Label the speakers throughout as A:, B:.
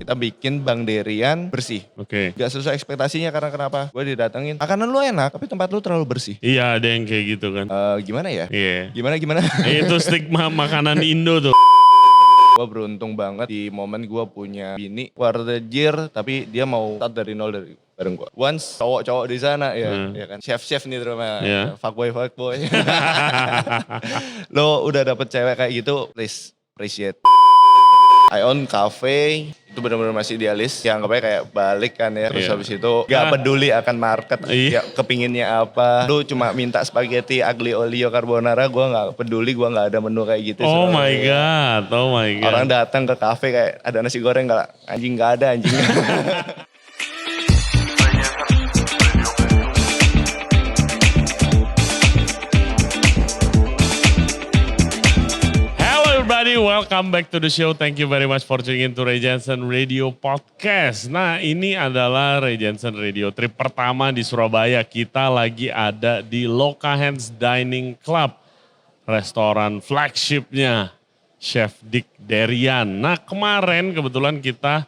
A: kita bikin Bang Derian bersih.
B: Oke.
A: Gak sesuai ekspektasinya karena kenapa? Gue didatengin, makanan lu enak tapi tempat lu terlalu bersih.
B: Iya ada yang kayak gitu kan.
A: Gimana ya?
B: Iya.
A: Gimana?
B: Itu stigma makanan Indo tuh.
A: Gue beruntung banget di momen gue punya bini wartejir tapi dia mau start dari nol dari bareng gue. Once cowok-cowok di sana ya kan. Chef nih terutama.
B: Yeah.
A: Fuckboy. Lo udah dapet cewek kayak gitu, please appreciate. I own cafe, itu benar-benar masih idealis. Yang anggapnya kayak balik kan ya. Terus habis itu gak peduli akan market, ya, kepinginnya apa. Lu cuma minta spaghetti aglio olio carbonara, gue gak peduli, gue gak ada menu kayak gitu.
B: Oh my god.
A: Orang datang ke cafe kayak ada nasi goreng gak, anjing gak ada anjing.
B: Welcome back to the show. Thank you very much for tuning in to Ray Jensen Radio Podcast. Nah ini adalah Ray Jensen Radio trip pertama di Surabaya. Kita lagi ada di Loka Hands Dining Club. Restoran flagshipnya Chef Dick Derian. Nah kemarin kebetulan kita,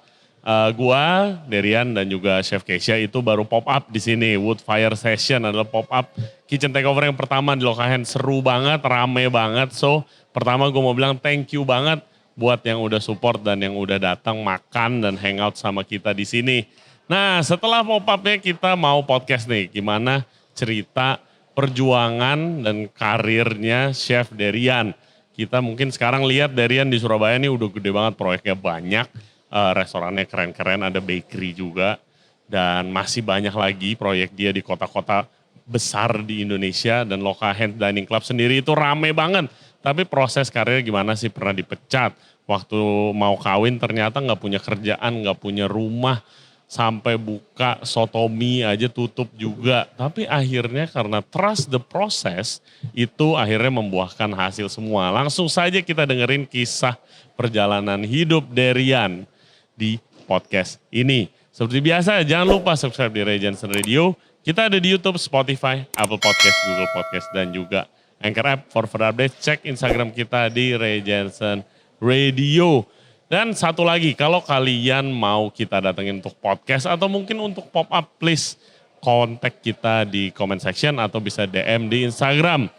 B: gua, Derian dan juga Chef Keisha itu baru pop up di sini. Wood Fire Session adalah pop up kitchen takeover yang pertama di Loka Hands. Seru banget, rame banget. So pertama gue mau bilang thank you banget buat yang udah support dan yang udah datang makan dan hangout sama kita di sini. Nah setelah pop upnya kita mau podcast nih. Gimana cerita perjuangan dan karirnya Chef Derian. Kita mungkin sekarang lihat Derian di Surabaya nih udah gede banget, proyeknya banyak. Restorannya keren-keren, ada bakery juga. Dan masih banyak lagi proyek dia di kota-kota besar di Indonesia. Dan Loka Hands Dining Club sendiri itu rame banget. Tapi proses karir gimana sih, pernah dipecat. Waktu mau kawin ternyata gak punya kerjaan, gak punya rumah. Sampai buka sotomi aja tutup juga. Tapi akhirnya karena trust the process itu akhirnya membuahkan hasil semua. Langsung saja kita dengerin kisah perjalanan hidup Derian di podcast ini. Seperti biasa jangan lupa subscribe di Ray Jensen Radio. Kita ada di YouTube, Spotify, Apple Podcast, Google Podcast dan juga Anchor App. For further update cek Instagram kita di Ray Jensen Radio. Dan satu lagi, kalau kalian mau kita datengin untuk podcast atau mungkin untuk pop up, please kontak kita di comment section atau bisa DM di Instagram.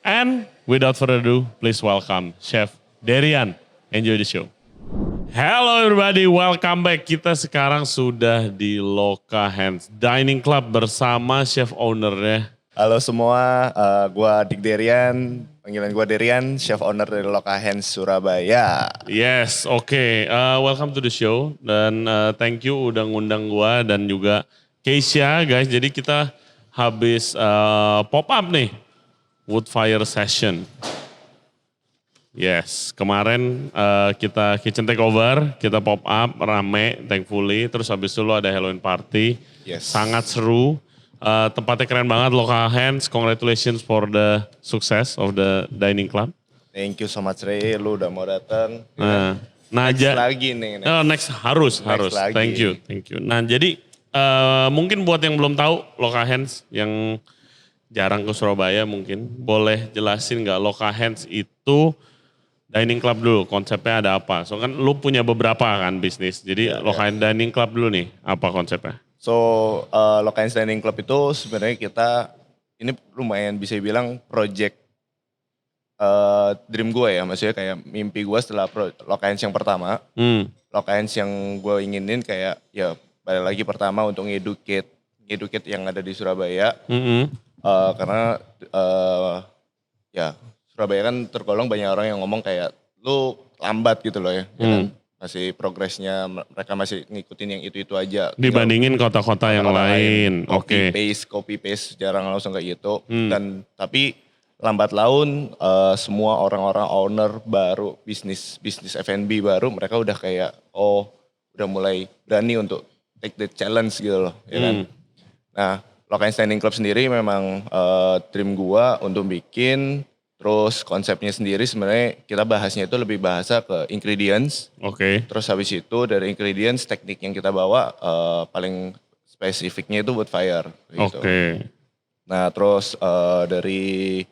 B: And without further ado, please welcome Chef Derian. Enjoy the show. Hello everybody, welcome back. Kita sekarang sudah di Loka Hands Dining Club bersama chef ownernya.
A: Halo semua, gue Dick Derian, panggilan gue Derian, chef owner dari Loka Hands Surabaya.
B: Yes, oke. Welcome to the show dan thank you udah ngundang gue dan juga Keisha guys. Jadi kita habis pop up nih, Wood Fire Session. Yes, kemarin kita kitchen takeover, kita pop up, rame thankfully. Terus habis itu ada Halloween party, sangat seru. Tempatnya keren banget, Loka Hands. Congratulations for the success of the dining club.
A: Thank you so much Ray, lu udah mau datang.
B: Next
A: lagi nih.
B: Next harus.
A: Lagi.
B: Thank you. Nah jadi mungkin buat yang belum tahu Loka Hands yang jarang ke Surabaya mungkin boleh jelasin nggak Loka Hands itu dining club dulu, konsepnya ada apa? So kan lu punya beberapa kan bisnis. Jadi Loka Hands Dining Club dulu nih, apa konsepnya?
A: So, Loka Hands Dining Club itu sebenarnya kita, ini lumayan bisa bilang project dream gue ya. Maksudnya kayak mimpi gue setelah Loka Hands yang pertama. Loka Hands yang gue inginin kayak ya balik lagi pertama untuk educate yang ada di Surabaya. Karena ya Surabaya kan tergolong banyak orang yang ngomong kayak lu lambat gitu loh ya. Kan? Masih progresnya, mereka masih ngikutin yang itu-itu aja.
B: Dibandingin kota-kota yang lain. Oke.
A: Copy paste, jarang langsung kayak gitu. Dan tapi lambat laun semua orang-orang owner baru, bisnis F&B baru, mereka udah kayak udah mulai berani untuk take the challenge gitu loh. Ya kan? Nah, Loka Hands Dining Club sendiri memang dream gua untuk bikin. Terus konsepnya sendiri sebenarnya kita bahasnya itu lebih bahasa ke ingredients.
B: Oke.
A: Terus habis itu dari ingredients teknik yang kita bawa paling spesifiknya itu wood fire. Gitu.
B: Oke.
A: Nah terus dari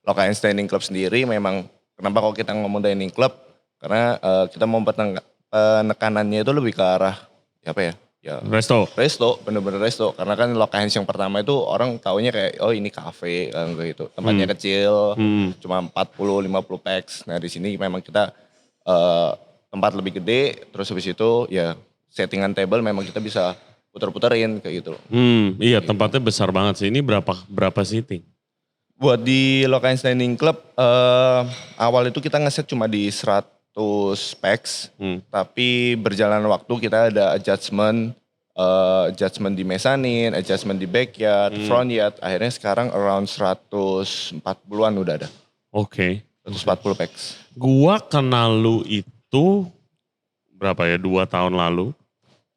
A: Loka Hands Dining Club sendiri memang kenapa kalau kita ngomong dining club? Karena kita mau penekanannya itu lebih ke arah apa ya? Ya
B: Resto.
A: resto, bener-bener resto. Karena kan Lokahens yang pertama itu orang taunya kayak oh ini kafe kan gitu. Tempatnya kecil, cuma 40-50 pax. Nah di sini memang kita tempat lebih gede, terus habis itu ya settingan table memang kita bisa puter-puterin kayak gitu.
B: Iya tempatnya besar banget sih. Ini berapa seating?
A: Buat di Lokahens Dining Club awal itu kita ngeset cuma di 100 pax, tapi berjalan waktu kita ada adjustment di mezanin, adjustment di backyard, front yard, akhirnya sekarang around 140-an udah ada.
B: Oke.
A: 140 pax.
B: Gua kenal lu itu berapa ya? 2 tahun lalu.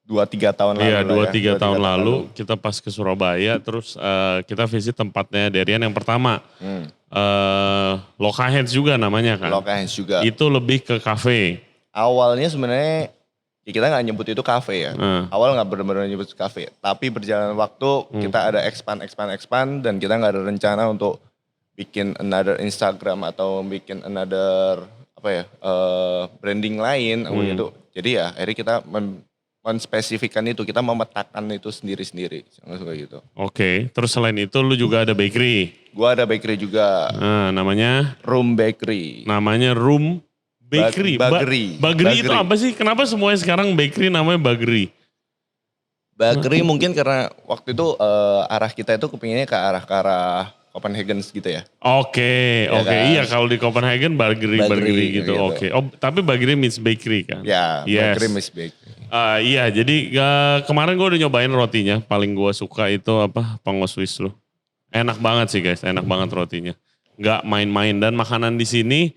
A: 2-3 tahun lalu.
B: Iya,
A: lah
B: 2-3 tahun lalu kita pas ke Surabaya, terus kita visit tempatnya Derian yang pertama. Lokahens juga namanya kan?
A: Lokahens juga.
B: Itu lebih ke kafe.
A: Awalnya sebenarnya ya kita nggak nyebut itu kafe ya. Awal nggak benar-benar nyebut kafe. Tapi berjalan waktu kita ada expand dan kita nggak ada rencana untuk bikin another Instagram atau bikin another apa ya branding lain gitu. Jadi ya akhirnya kita menspesifikkan itu, kita memetakan itu sendiri-sendiri. Kayak gitu.
B: Oke, terus selain itu lu juga ada bakery.
A: Gua ada bakery juga.
B: Namanya?
A: Room Bakery.
B: Namanya Room Bakery. Bakery itu apa sih? Kenapa semuanya sekarang bakery namanya bakery?
A: Bakery mungkin karena waktu itu arah kita itu kepinginnya ke arah Copenhagen gitu ya.
B: Oke.
A: Kan?
B: Iya kalau di Copenhagen bakery gitu. Oke. Oh, tapi bakery means bakery kan?
A: Ya,
B: yes.
A: Bakery means bakery.
B: Iya, jadi kemarin gue udah nyobain rotinya. Paling gue suka itu Pongo Swiss lu. Enak banget sih guys, enak banget rotinya. Nggak main-main dan makanan di sini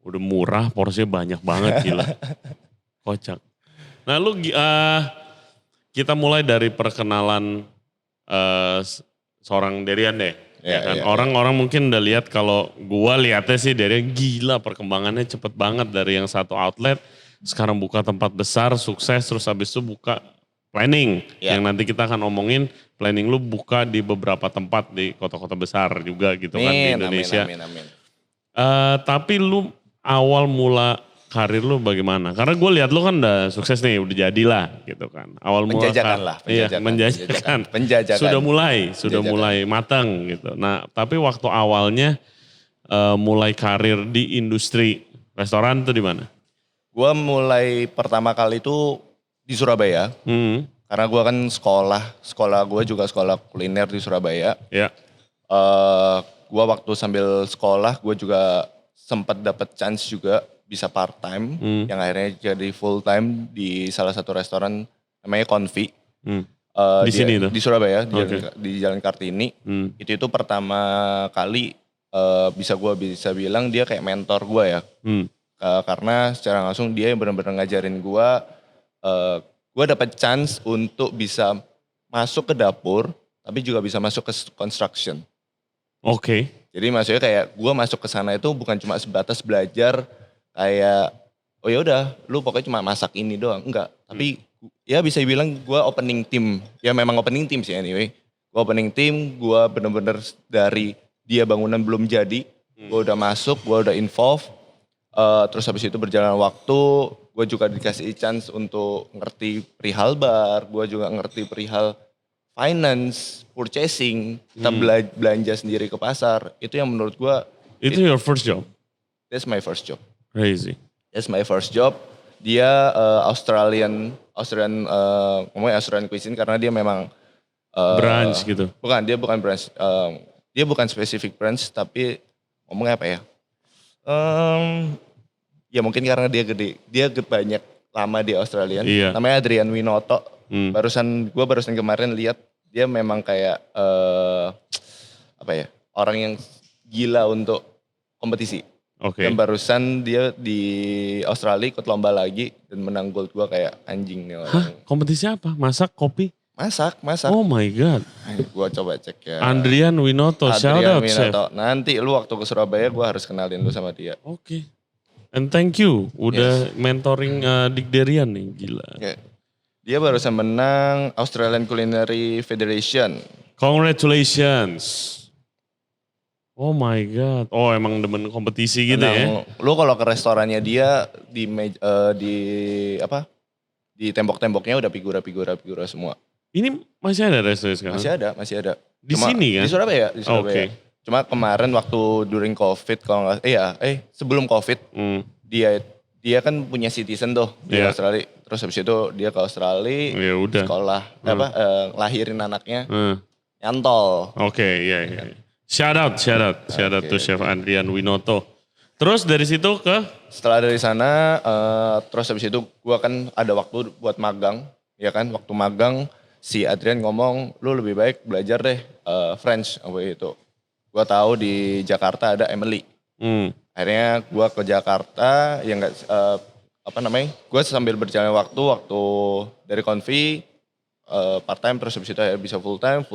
B: udah murah, porsinya banyak banget gila. Kocak. Nah lu kita mulai dari perkenalan seorang Derian deh. Ya kan? Orang-orang mungkin udah lihat kalau gua lihatnya sih Derian gila perkembangannya cepet banget dari yang satu outlet sekarang buka tempat besar, sukses, terus habis itu buka planning. Yang nanti kita akan omongin planning lu buka di beberapa tempat di kota-kota besar juga gitu kan di Indonesia.
A: Amin.
B: Tapi lu awal mula karir lu bagaimana? Karena gue lihat lu kan udah sukses nih, udah jadilah gitu kan. Awal mula penjajakan. Sudah mulai matang gitu. Nah, tapi waktu awalnya mulai karir di industri restoran tuh di mana?
A: Gue mulai pertama kali itu di Surabaya. Karena gue kan sekolah gue juga sekolah kuliner di Surabaya.
B: Ya.
A: Gue waktu sambil sekolah gue juga sempat dapat chance juga bisa part time. Yang akhirnya jadi full time di salah satu restoran namanya Confi.
B: Di sini tuh?
A: Di Surabaya, di Jalan Kartini. Itu pertama kali bisa bilang dia kayak mentor gue ya. Karena secara langsung dia yang benar-benar ngajarin gue dapat chance untuk bisa masuk ke dapur, tapi juga bisa masuk ke construction.
B: Oke.
A: Jadi maksudnya kayak gue masuk ke sana itu bukan cuma sebatas belajar kayak oh ya udah, lu pokoknya cuma masak ini doang, enggak. Tapi ya bisa dibilang gue opening team, ya memang opening team sih anyway. Gue opening team, gue benar-benar dari dia bangunan belum jadi, gue udah masuk, gue udah involve. Terus habis itu berjalan waktu, gue juga dikasih chance untuk ngerti perihal bar, gue juga ngerti perihal finance, purchasing, kita belanja sendiri ke pasar. Itu yang menurut gue.
B: Itu your first job?
A: That's my first job.
B: Crazy.
A: That's my first job. Dia Australian ngomongnya Australian cuisine karena dia memang.
B: Branch gitu?
A: Bukan, dia bukan branch. Dia bukan specific branch, tapi ngomongnya apa ya? Ya mungkin karena dia gede. Dia banyak lama di Australia.
B: Iya.
A: Namanya Adrian Winoto. Gue barusan kemarin lihat dia memang kayak orang yang gila untuk kompetisi.
B: Oke.
A: Dan barusan dia di Australia ikut lomba lagi dan menang gold. Gue kayak anjing nih orang.
B: Hah? Kompetisi apa? Masak, kopi?
A: Masak.
B: Oh my god.
A: Gue coba cek ya.
B: Adrian Winoto, shout out chef.
A: Nanti lu waktu ke Surabaya gue harus kenalin lu sama dia.
B: Oke. And thank you udah mentoring Dik Derian nih, gila.
A: Okay. Dia barusan menang Australian Culinary Federation.
B: Congratulations. Oh my god. Oh emang demen kompetisi gitu ya.
A: Lu kalau ke restorannya dia di tembok-temboknya udah figura semua.
B: Ini masih ada resto sekarang?
A: Masih ada.
B: Di sini kan?
A: Di Surabaya.
B: Oke.
A: Cuma kemarin waktu during COVID kalau nggak, sebelum COVID, dia kan punya citizen tuh di Australia. Terus habis itu dia ke Australia,
B: Ya udah.
A: sekolah, lahirin anaknya, nyantol.
B: Oke, iya. Shout out to Chef Andrian Winoto. Terus dari situ ke?
A: Setelah dari sana, terus habis itu gua kan ada waktu buat magang, ya kan? Waktu magang si Adrian ngomong, lu lebih baik belajar deh French apa itu. Gua tahu di Jakarta ada Emily. Akhirnya gua ke Jakarta, ya nggak gua sambil berjalan waktu dari Konfi part time terus habis itu bisa full time.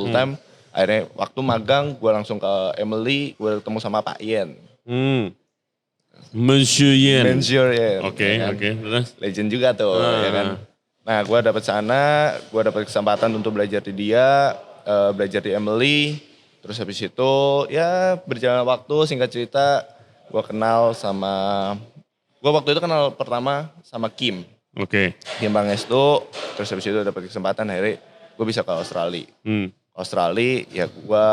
A: Akhirnya waktu magang gua langsung ke Emily, gua ketemu sama Pak Yen.
B: Monsieur Yen. Oke.
A: Terus legend juga tuh, ya kan. Nah, gue dapat kesempatan untuk belajar di dia, belajar di Emily. Terus habis itu ya berjalan waktu, singkat cerita, gue waktu itu kenal pertama sama Kim.
B: Oke.
A: Kim Pangestu, terus habis itu dapat kesempatan akhirnya gue bisa ke Australia. Australia ya gue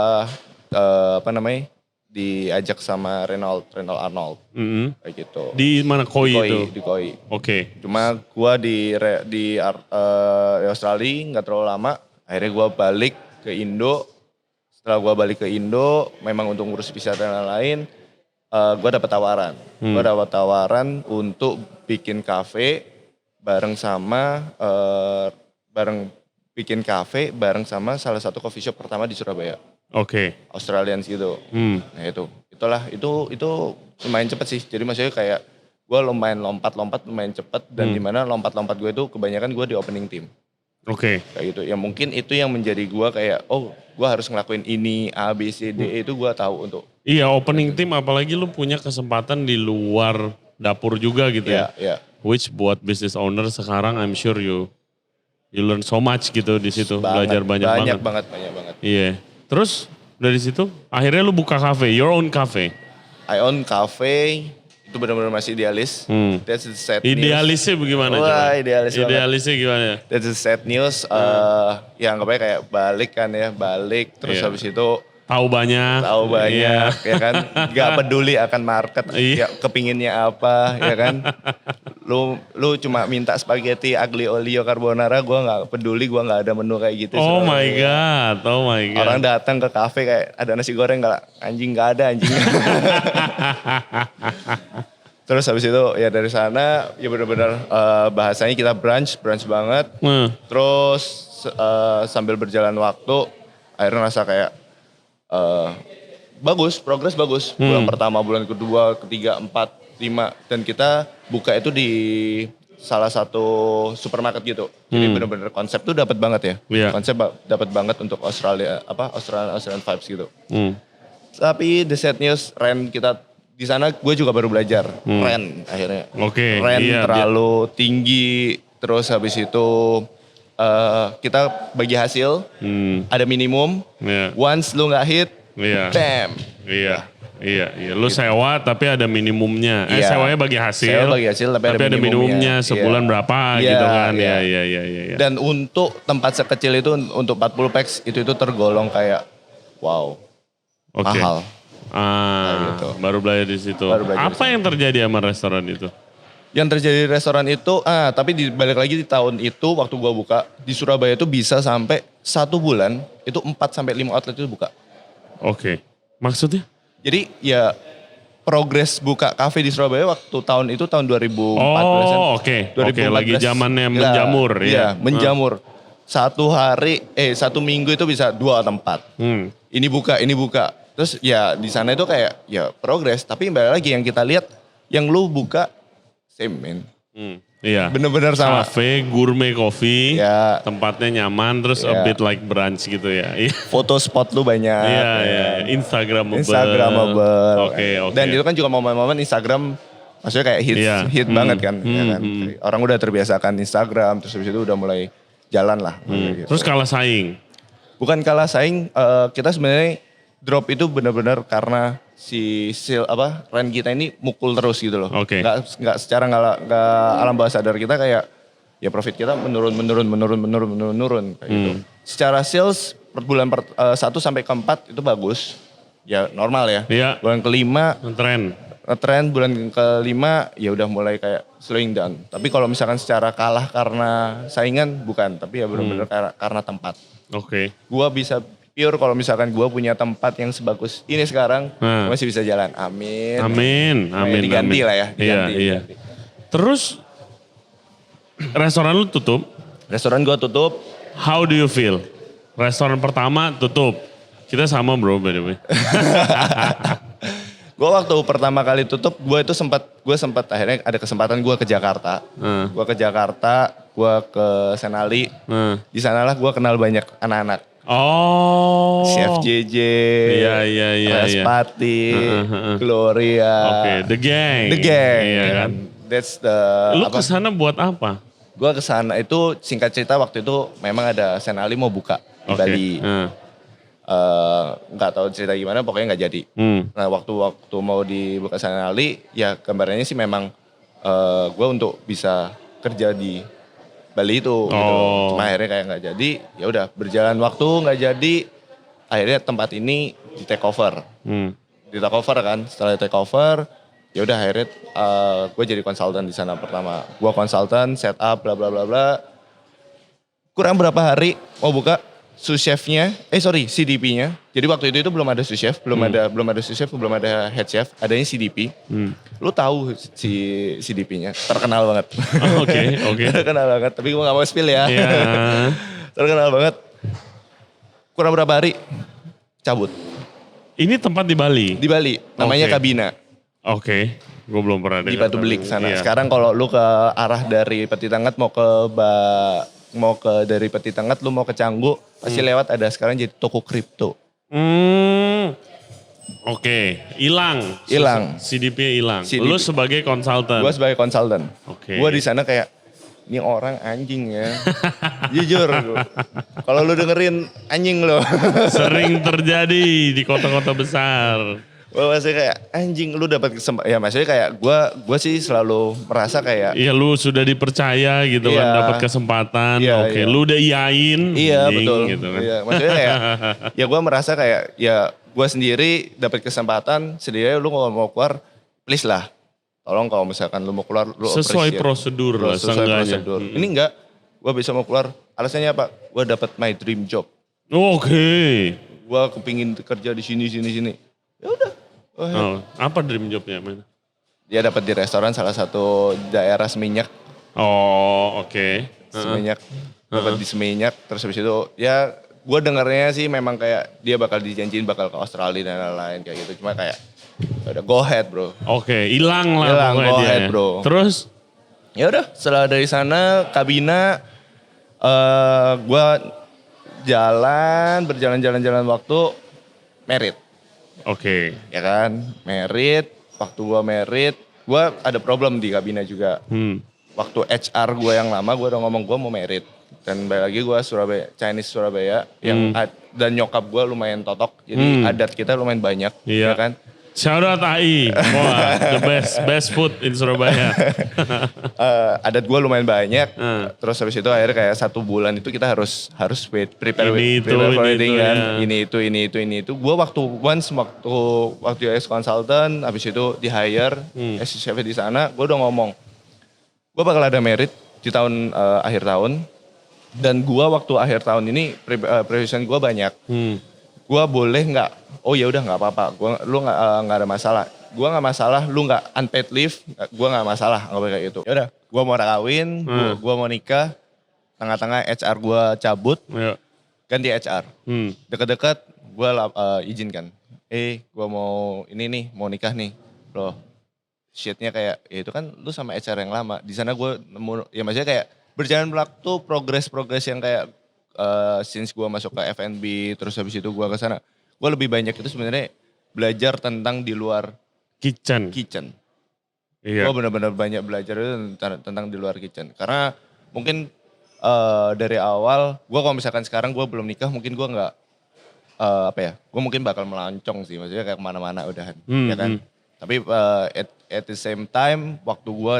A: diajak sama Reynold Arnold, kayak gitu.
B: Di mana Koi itu?
A: Di Koi.
B: Oke.
A: Cuma gue di Australia nggak terlalu lama. Akhirnya gue balik ke Indo. Setelah gue balik ke Indo, memang untuk ngurus visa dan lain-lain, gue dapat tawaran. Gue dapat tawaran untuk bikin kafe bareng sama bareng sama salah satu coffee shop pertama di Surabaya.
B: Oke.
A: Australians gitu. Nah itu lumayan cepet sih. Jadi maksudnya kayak gue lumayan lompat lumayan cepet. Dan dimana lompat-lompat gue itu kebanyakan gue di opening team.
B: Oke.
A: Kayak gitu. Ya mungkin itu yang menjadi gue kayak gue harus ngelakuin ini A, B, C, D. Itu gue tahu untuk.
B: Iya opening team apalagi lu punya kesempatan di luar dapur juga gitu ya.
A: Iya.
B: Which buat business owner sekarang I'm sure you learn so much gitu di situ. Belajar banyak banget. Iya. Terus dari situ akhirnya lu buka cafe, your own cafe.
A: I own cafe, itu benar-benar masih idealis. That's the sad news.
B: Idealisnya bagaimana?
A: Wah, idealisnya
B: gimana?
A: That's the sad news. Ya anggapnya kayak balik terus habis itu
B: tahu banyak,
A: ya kan, gak peduli akan market, ya kepinginnya apa, ya kan. Lu cuma minta spaghetti aglio olio carbonara, gue nggak peduli, gue nggak ada menu kayak gitu.
B: Oh my god.
A: Orang datang ke kafe kayak ada nasi goreng nggak ada anjing. Terus habis itu ya dari sana ya benar-benar bahasanya kita brunch banget. Terus sambil berjalan waktu, akhirnya rasa kayak progres bagus. Bulan pertama, bulan kedua, ketiga, 4, 5. Dan kita buka itu di salah satu supermarket gitu. Jadi benar-benar konsep tuh dapat banget ya.
B: Yeah.
A: Konsep dapat banget untuk Australian vibes gitu. Tapi the sad news, rent kita di sana gue juga baru belajar. Rent akhirnya.
B: Oke.
A: Rent terlalu tinggi. Terus habis itu kita bagi hasil, ada minimum. Once lu nggak hit, bam.
B: Iya. Lu sewa tapi ada minimumnya. Sewanya bagi hasil.
A: Sewa bagi hasil tapi ada minimumnya.
B: Sebulan berapa gitu kan. Iya.
A: Dan untuk tempat sekecil itu untuk 40 packs itu tergolong kayak wow. Mahal.
B: Gitu. Baru belajar di situ. Apa yang terjadi sama restoran itu?
A: Yang terjadi di restoran itu, tapi balik lagi di tahun itu waktu gua buka, di Surabaya itu bisa sampai 1 bulan, itu 4-5 outlet itu buka.
B: Oke, maksudnya?
A: Jadi ya progres buka kafe di Surabaya waktu tahun 2014.
B: Oh oke, lagi zamannya menjamur.
A: Iya, menjamur. 1 minggu itu bisa 2 atau 4. Ini buka. Terus ya di sana itu kayak ya progres, tapi balik lagi yang kita lihat, yang lu buka, same man.
B: Iya.
A: Bener-bener sama.
B: Cafe, gourmet coffee,
A: ya.
B: Tempatnya nyaman, terus a bit like brunch gitu ya.
A: Foto spot lu banyak.
B: Iya. Instagramable. Oke.
A: Dan itu kan juga momen-momen Instagram, maksudnya kayak hit banget kan. Ya kan? Orang udah terbiasakan Instagram, terus habis itu udah mulai jalan lah.
B: Gitu. Terus kalah saing?
A: Bukan kalah saing, kita sebenarnya drop itu benar-benar karena rent kita ini mukul terus gitu loh.
B: Oke.
A: Nggak secara nggak alam bawah sadar kita kayak ya profit kita menurun kayak gitu. Secara sales per bulan 1 sampai ke 4 itu bagus. Ya normal ya.
B: Iya.
A: Bulan kelima
B: Tren.
A: bulan kelima ya udah mulai kayak slowing down. Tapi kalau misalkan secara kalah karena saingan bukan, tapi ya benar-benar karena tempat.
B: Oke.
A: Gua bisa pure kalau misalkan gua punya tempat yang sebagus ini sekarang masih bisa jalan. Amin. Diganti lah ya.
B: Iya. Terus restoran lu tutup.
A: Restoran gua tutup.
B: How do you feel? Restoran pertama tutup. Kita sama bro by the way.
A: Gue waktu pertama kali tutup, gue sempat akhirnya ada kesempatan gue ke Jakarta. Gue ke Jakarta, gue ke Senali. Di sanalah gue kenal banyak anak-anak.
B: Oh.
A: Chef JJ,
B: Iya.
A: Raspati, Gloria.
B: Oke, The Gang.
A: Iya
B: kan?
A: That's the.
B: Lu kesana buat apa?
A: Gue kesana itu singkat cerita waktu itu memang ada Senali mau buka di Bali. Nggak tahu cerita gimana, pokoknya nggak jadi. Nah waktu mau dibuka Senali, ya gambarnya sih memang gue untuk bisa kerja di Bali itu. Gitu. Cuma akhirnya kayak nggak jadi, ya udah berjalan waktu nggak jadi, akhirnya tempat ini di take over. Di take over kan, setelah di take over, ya udah akhirnya gue jadi konsultan di sana pertama. Gue konsultan, set up, bla bla bla bla. Kurang berapa hari mau buka, sous chefnya, CDP-nya. Jadi waktu itu belum ada sous chef, belum ada sous chef, belum ada head chef, adanya CDP. Lu tahu si CDP-nya, terkenal banget. Oke. Terkenal banget, tapi gue gak mau spill ya.
B: Yeah.
A: Terkenal banget. Kurang berapa hari, cabut.
B: Ini tempat di Bali?
A: Di Bali, namanya Kabina.
B: Oke, gue belum pernah dengar.
A: Di Batu Belik sana.
B: Iya.
A: Sekarang kalau lu ke arah dari Peti Tengah dari Peti Tengah, lu mau ke Canggu, pasti lewat ada sekarang jadi toko kripto.
B: Oke, hilang. CDP hilang. Lu sebagai konsultan.
A: Gue sebagai konsultan.
B: Oke.
A: Gue di sana kayak ini orang anjing ya. Jujur. Kalau lu dengerin anjing lo.
B: Sering terjadi di kota-kota besar.
A: Gue masih kayak anjing lu dapat kesempatan. Ya maksudnya kayak gue sih selalu merasa kayak.
B: Iya lu sudah dipercaya gitu kan, dapat kesempatan. Oke, lu udah iyain.
A: Iya betul.
B: Gitu kan.
A: Iya, maksudnya kayak ya gue merasa kayak ya gue sendiri dapat kesempatan sendiri, lu kalau mau keluar please lah. Tolong kalau misalkan lu mau keluar lu
B: sesuai prosedur lah seenggaknya.
A: Ini enggak, gue bisa mau keluar. Alasannya apa? Gue dapat my dream job.
B: Oke.
A: Gue kepingin kerja di sini. Ya udah.
B: Apa dream jobnya?
A: Dia dapat di restoran salah satu daerah Seminyak.
B: Oh oke.
A: Seminyak. Dapat di Seminyak. Terus habis itu ya gue dengarnya sih memang kayak dia bakal dijanjiin bakal ke Australia dan lain-lain kayak gitu. Cuma kayak udah go ahead bro.
B: Oke, hilang lah pokoknya
A: go
B: dia.
A: ahead bro.
B: Terus?
A: Ya udah setelah dari sana Kabina gue berjalan waktu merit.
B: Oke.
A: Ya kan, merit. Waktu gue merit, gue ada problem di Kabina juga. Waktu HR gue yang lama, gue udah ngomong gue mau merit. Dan balik lagi gue Chinese Surabaya. Dan nyokap gue lumayan totok. Jadi adat kita lumayan banyak.
B: Iya.
A: Ya kan.
B: Shout out AI. Wah, the best food in Surabaya.
A: Adat gue lumayan banyak. Terus habis itu akhirnya kayak 1 bulan itu kita harus prepare wedding kan. Ini itu. Gue waktu US consultant, habis itu di hire as chef di sana, gue udah ngomong, gue bakal ada merit di tahun akhir tahun. Dan gue waktu akhir tahun ini preparation gue banyak. Gue boleh nggak? Oh ya udah nggak apa-apa. Lu nggak ada masalah. Gue nggak masalah. Lu nggak unpaid leave. Gue nggak masalah. Nggak boleh kayak gitu. Ya udah. Gue mau kawin. Gue mau nikah. Tengah-tengah HR gue cabut. Ganti HR. Deket-deket gue izinkan. Gue mau ini nih. Mau nikah nih. Bro. Shitnya kayak ya itu kan lu sama HR yang lama. Di sana gue nemu. Ya maksudnya kayak berjalan waktu progres yang kayak since gue masuk ke F&B terus habis itu gue ke sana, gue lebih banyak itu sebenarnya belajar tentang di luar kitchen. Iya. Gue benar-benar banyak belajar itu tentang di luar kitchen. Karena mungkin dari awal, gue kalau misalkan sekarang gue belum nikah, mungkin gue nggak apa ya, gue mungkin bakal melancong sih, maksudnya kayak kemana-mana udahan,
B: Hmm,
A: ya kan. Tapi at the same time, waktu gue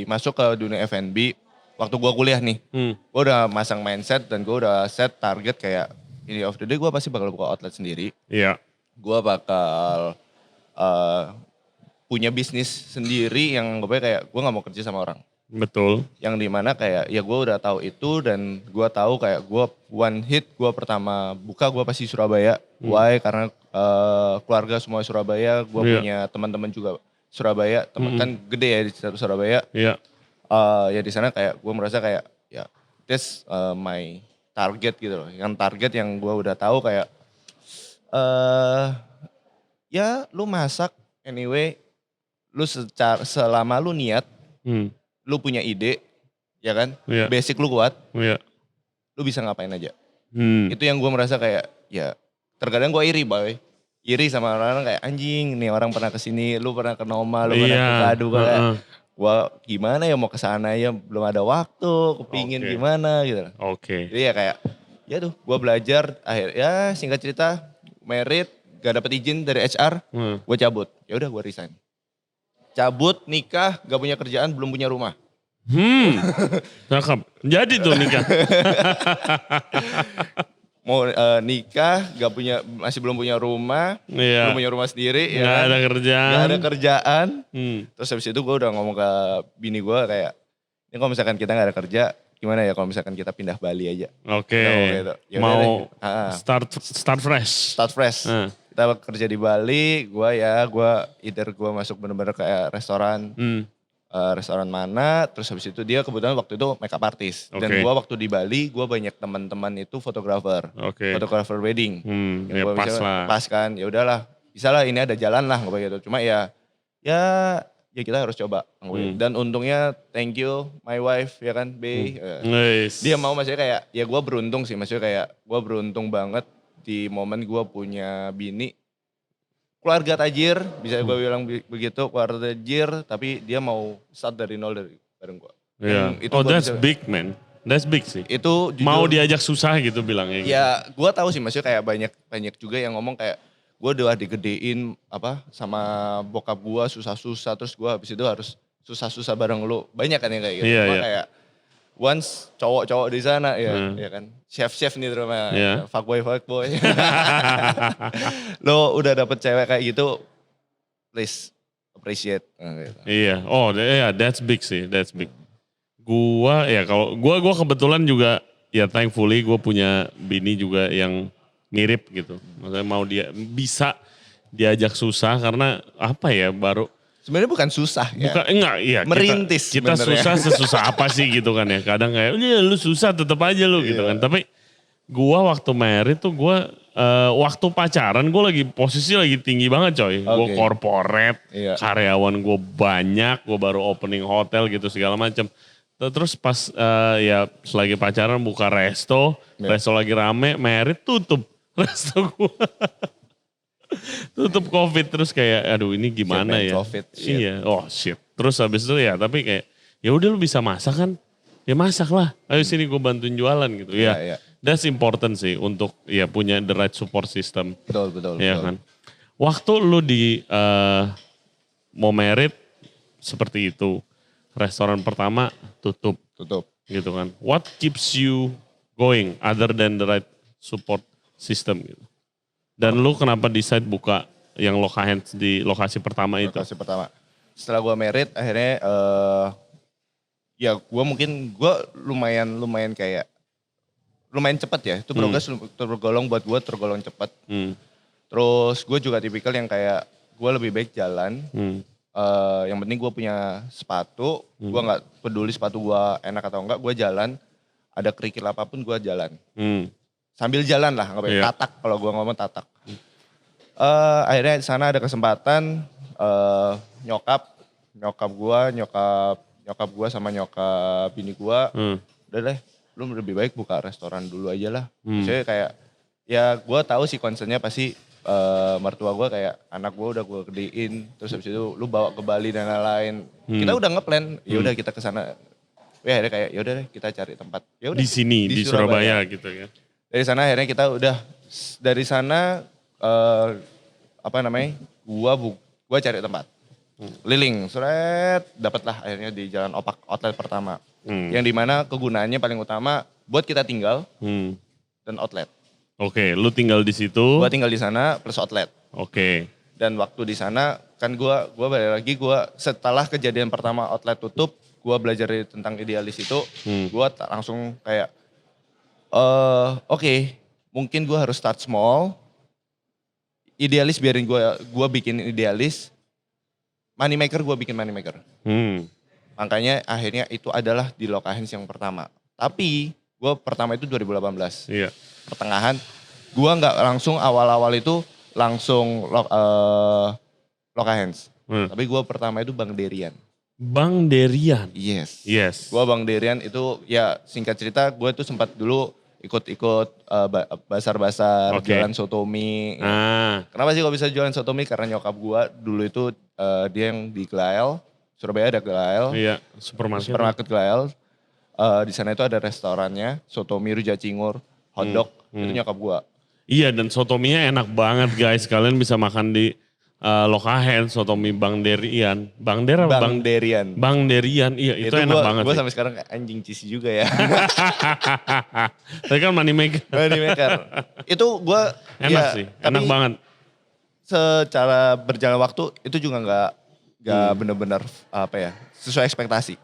A: masuk ke dunia F&B, waktu gue kuliah nih, gue udah masang mindset dan gue udah set target kayak, ini of the day gue pasti bakal buka outlet sendiri.
B: Iya.
A: Gue bakal punya bisnis sendiri yang gue kayak, gue gak mau kerja sama orang.
B: Betul.
A: Yang dimana kayak ya gue udah tahu itu dan gue tahu kayak gue one hit gue pertama buka gue pasti Surabaya. Why? Karena keluarga semua Surabaya, gue punya teman-teman juga Surabaya, teman kan gede ya di Surabaya.
B: Iya.
A: Ya di sana kayak gue merasa kayak ya that's my target gitu loh. Yang target yang gue udah tahu kayak ya lu masak anyway, lu selama lu niat, lu punya ide, ya kan?
B: Iya.
A: Basic lu kuat,
B: Iya.
A: lu bisa ngapain aja.
B: Hmm.
A: Itu yang gue merasa kayak, ya terkadang gue iri boy. Iri sama orang-orang kayak anjing nih orang pernah kesini, lu pernah ke Noma, lu pernah ke Kadu. Kayak, gue gimana ya mau kesana ya belum ada waktu, kepingin gimana gitu.
B: Oke.
A: Jadi ya kayak, ya tuh gue belajar, ya singkat cerita, merit, gak dapet izin dari HR, gue cabut. Ya udah gue resign. Cabut, nikah, gak punya kerjaan, belum punya rumah.
B: Cakep. Jadi tuh nikah.
A: Mau nikah, masih belum punya rumah, belum punya rumah sendiri.
B: Gak ada kerjaan.
A: Gak ada kerjaan. Terus habis itu gue udah ngomong ke bini gue kayak, ini kalau misalkan kita gak ada kerja, gimana ya kalau misalkan kita pindah Bali aja.
B: Oke.
A: Gitu.
B: Mau start fresh.
A: Start fresh. Kita kerja di Bali, gue either gue masuk bener-bener kayak restoran. Restoran mana, terus habis itu dia kebetulan waktu itu makeup artist. Dan gue waktu di Bali, gue banyak teman-teman itu fotografer. Fotografer wedding.
B: Ya pas lah.
A: Pas kan, ya udahlah. Bisa lah ini ada jalan lah gitu. Cuma ya kita harus coba. Dan untungnya thank you my wife ya kan, Bey. Dia mau maksudnya kayak, ya gue beruntung sih. Maksudnya kayak gue beruntung banget di momen gue punya bini. Keluarga tajir, bisa gue bilang begitu, keluarga tajir, tapi dia mau start dari nol dari bareng gue.
B: That's big man, that's big sih.
A: Itu jujur,
B: mau diajak susah gitu bilangnya.
A: Ya gue tahu sih, maksudnya kayak banyak juga yang ngomong kayak gue udah digedein sama bokap gue susah-susah, terus gue habis itu harus susah-susah bareng lu. Banyak kan yang kayak gitu. Cuma kayak once cowok-cowok di sana ya kan, chef nih terutama, fuckboy. Lo udah dapet cewek kayak gitu, please appreciate. Gitu.
B: Iya, that's big sih, that's big. Gua kalau gua kebetulan juga ya thankfully gue punya bini juga yang mirip gitu. Maksudnya mau dia bisa diajak susah karena apa ya baru.
A: Sebenarnya bukan susah ya.
B: Merintis. Kita susah sesusah apa sih gitu kan ya. Kadang kayak lu susah tetap aja lu gitu kan. Tapi gua waktu married tuh waktu pacaran gue posisi lagi tinggi banget coy. Gue corporate, karyawan gue banyak, gue baru opening hotel gitu segala macam. Terus pas selagi pacaran buka resto lagi rame, married tutup resto gue. Tutup COVID terus kayak aduh ini gimana ya.
A: COVID,
B: Iya, shit. Terus habis itu tapi kayak ya udah lu bisa masak kan. Ya masak lah. Ayo sini gue bantuin jualan gitu. Ya. That's important sih untuk punya the right support system.
A: Betul.
B: Kan. Waktu lu mau merit seperti itu. Restoran pertama tutup. Gitu kan. What keeps you going other than the right support system gitu? Dan lu kenapa decide buka yang di lokasi pertama itu?
A: Lokasi pertama. Setelah gue merit akhirnya gue lumayan kayak lumayan cepat ya. Itu progres tergolong buat gue tergolong cepat. Terus gue juga tipikal yang kayak gue lebih baik jalan. Yang penting gue punya sepatu. Gue gak peduli sepatu gue enak atau enggak. Gue jalan. Ada kerikil apapun gue jalan. Sambil jalan lah. Tatak kalau gue ngomong tatak. Akhirnya di sana ada kesempatan nyokap gue sama nyokap bini gue. Udah deh, lu lebih baik buka restoran dulu aja lah. Maksudnya kayak ya gue tahu sih concernnya pasti mertua gue kayak anak gue udah gue gedein, terus habis itu lu bawa ke Bali dan lain-lain. Kita udah ngeplan, ya udah kita kesana. Ya akhirnya kayak ya udah deh kita cari tempat. Yaudah,
B: di sini di Surabaya gitu ya.
A: Dari sana akhirnya kita udah dari sana gua cari tempat. Keliling, seret, dapatlah akhirnya di Jalan Opak outlet pertama. Yang dimana kegunaannya paling utama buat kita tinggal dan outlet.
B: Oke, lu tinggal di situ.
A: Gua tinggal di sana plus outlet.
B: Oke.
A: Dan waktu di sana kan gua balik lagi setelah kejadian pertama outlet tutup, gua belajar tentang idealis itu, gua langsung kayak oke, mungkin gua harus start small. Idealis biarin gua bikin idealis. Money maker gua bikin money maker. Makanya akhirnya itu adalah di Lokahens yang pertama. Tapi gua pertama itu 2018.
B: Iya.
A: Pertengahan, gua nggak langsung awal-awal itu langsung Lokahens. Tapi gua pertama itu Bang Derian.
B: Bang Derian?
A: Yes.
B: Gua
A: Bang Derian itu ya singkat cerita gue tuh sempat dulu ikut basar-basar jualan sotomi. Kenapa sih kok bisa jualan sotomi? Karena nyokap gue dulu itu dia yang di Glael, Surabaya ada Glael.
B: Iya, supermarket
A: Glael. Di sana itu ada restorannya, sotomi, rujak cingur, hotdog, itu nyokap gue.
B: Iya, dan sotominya enak banget guys. Kalian bisa makan di Lokahens, sotomi Bang Derian. Bang Derian, iya itu enak banget.
A: Gue sampai sekarang anjing cheesy juga ya.
B: Tapi kan money maker.
A: Itu gue
B: enak sih, enak banget.
A: Secara berjalan waktu itu juga nggak benar-benar sesuai ekspektasi,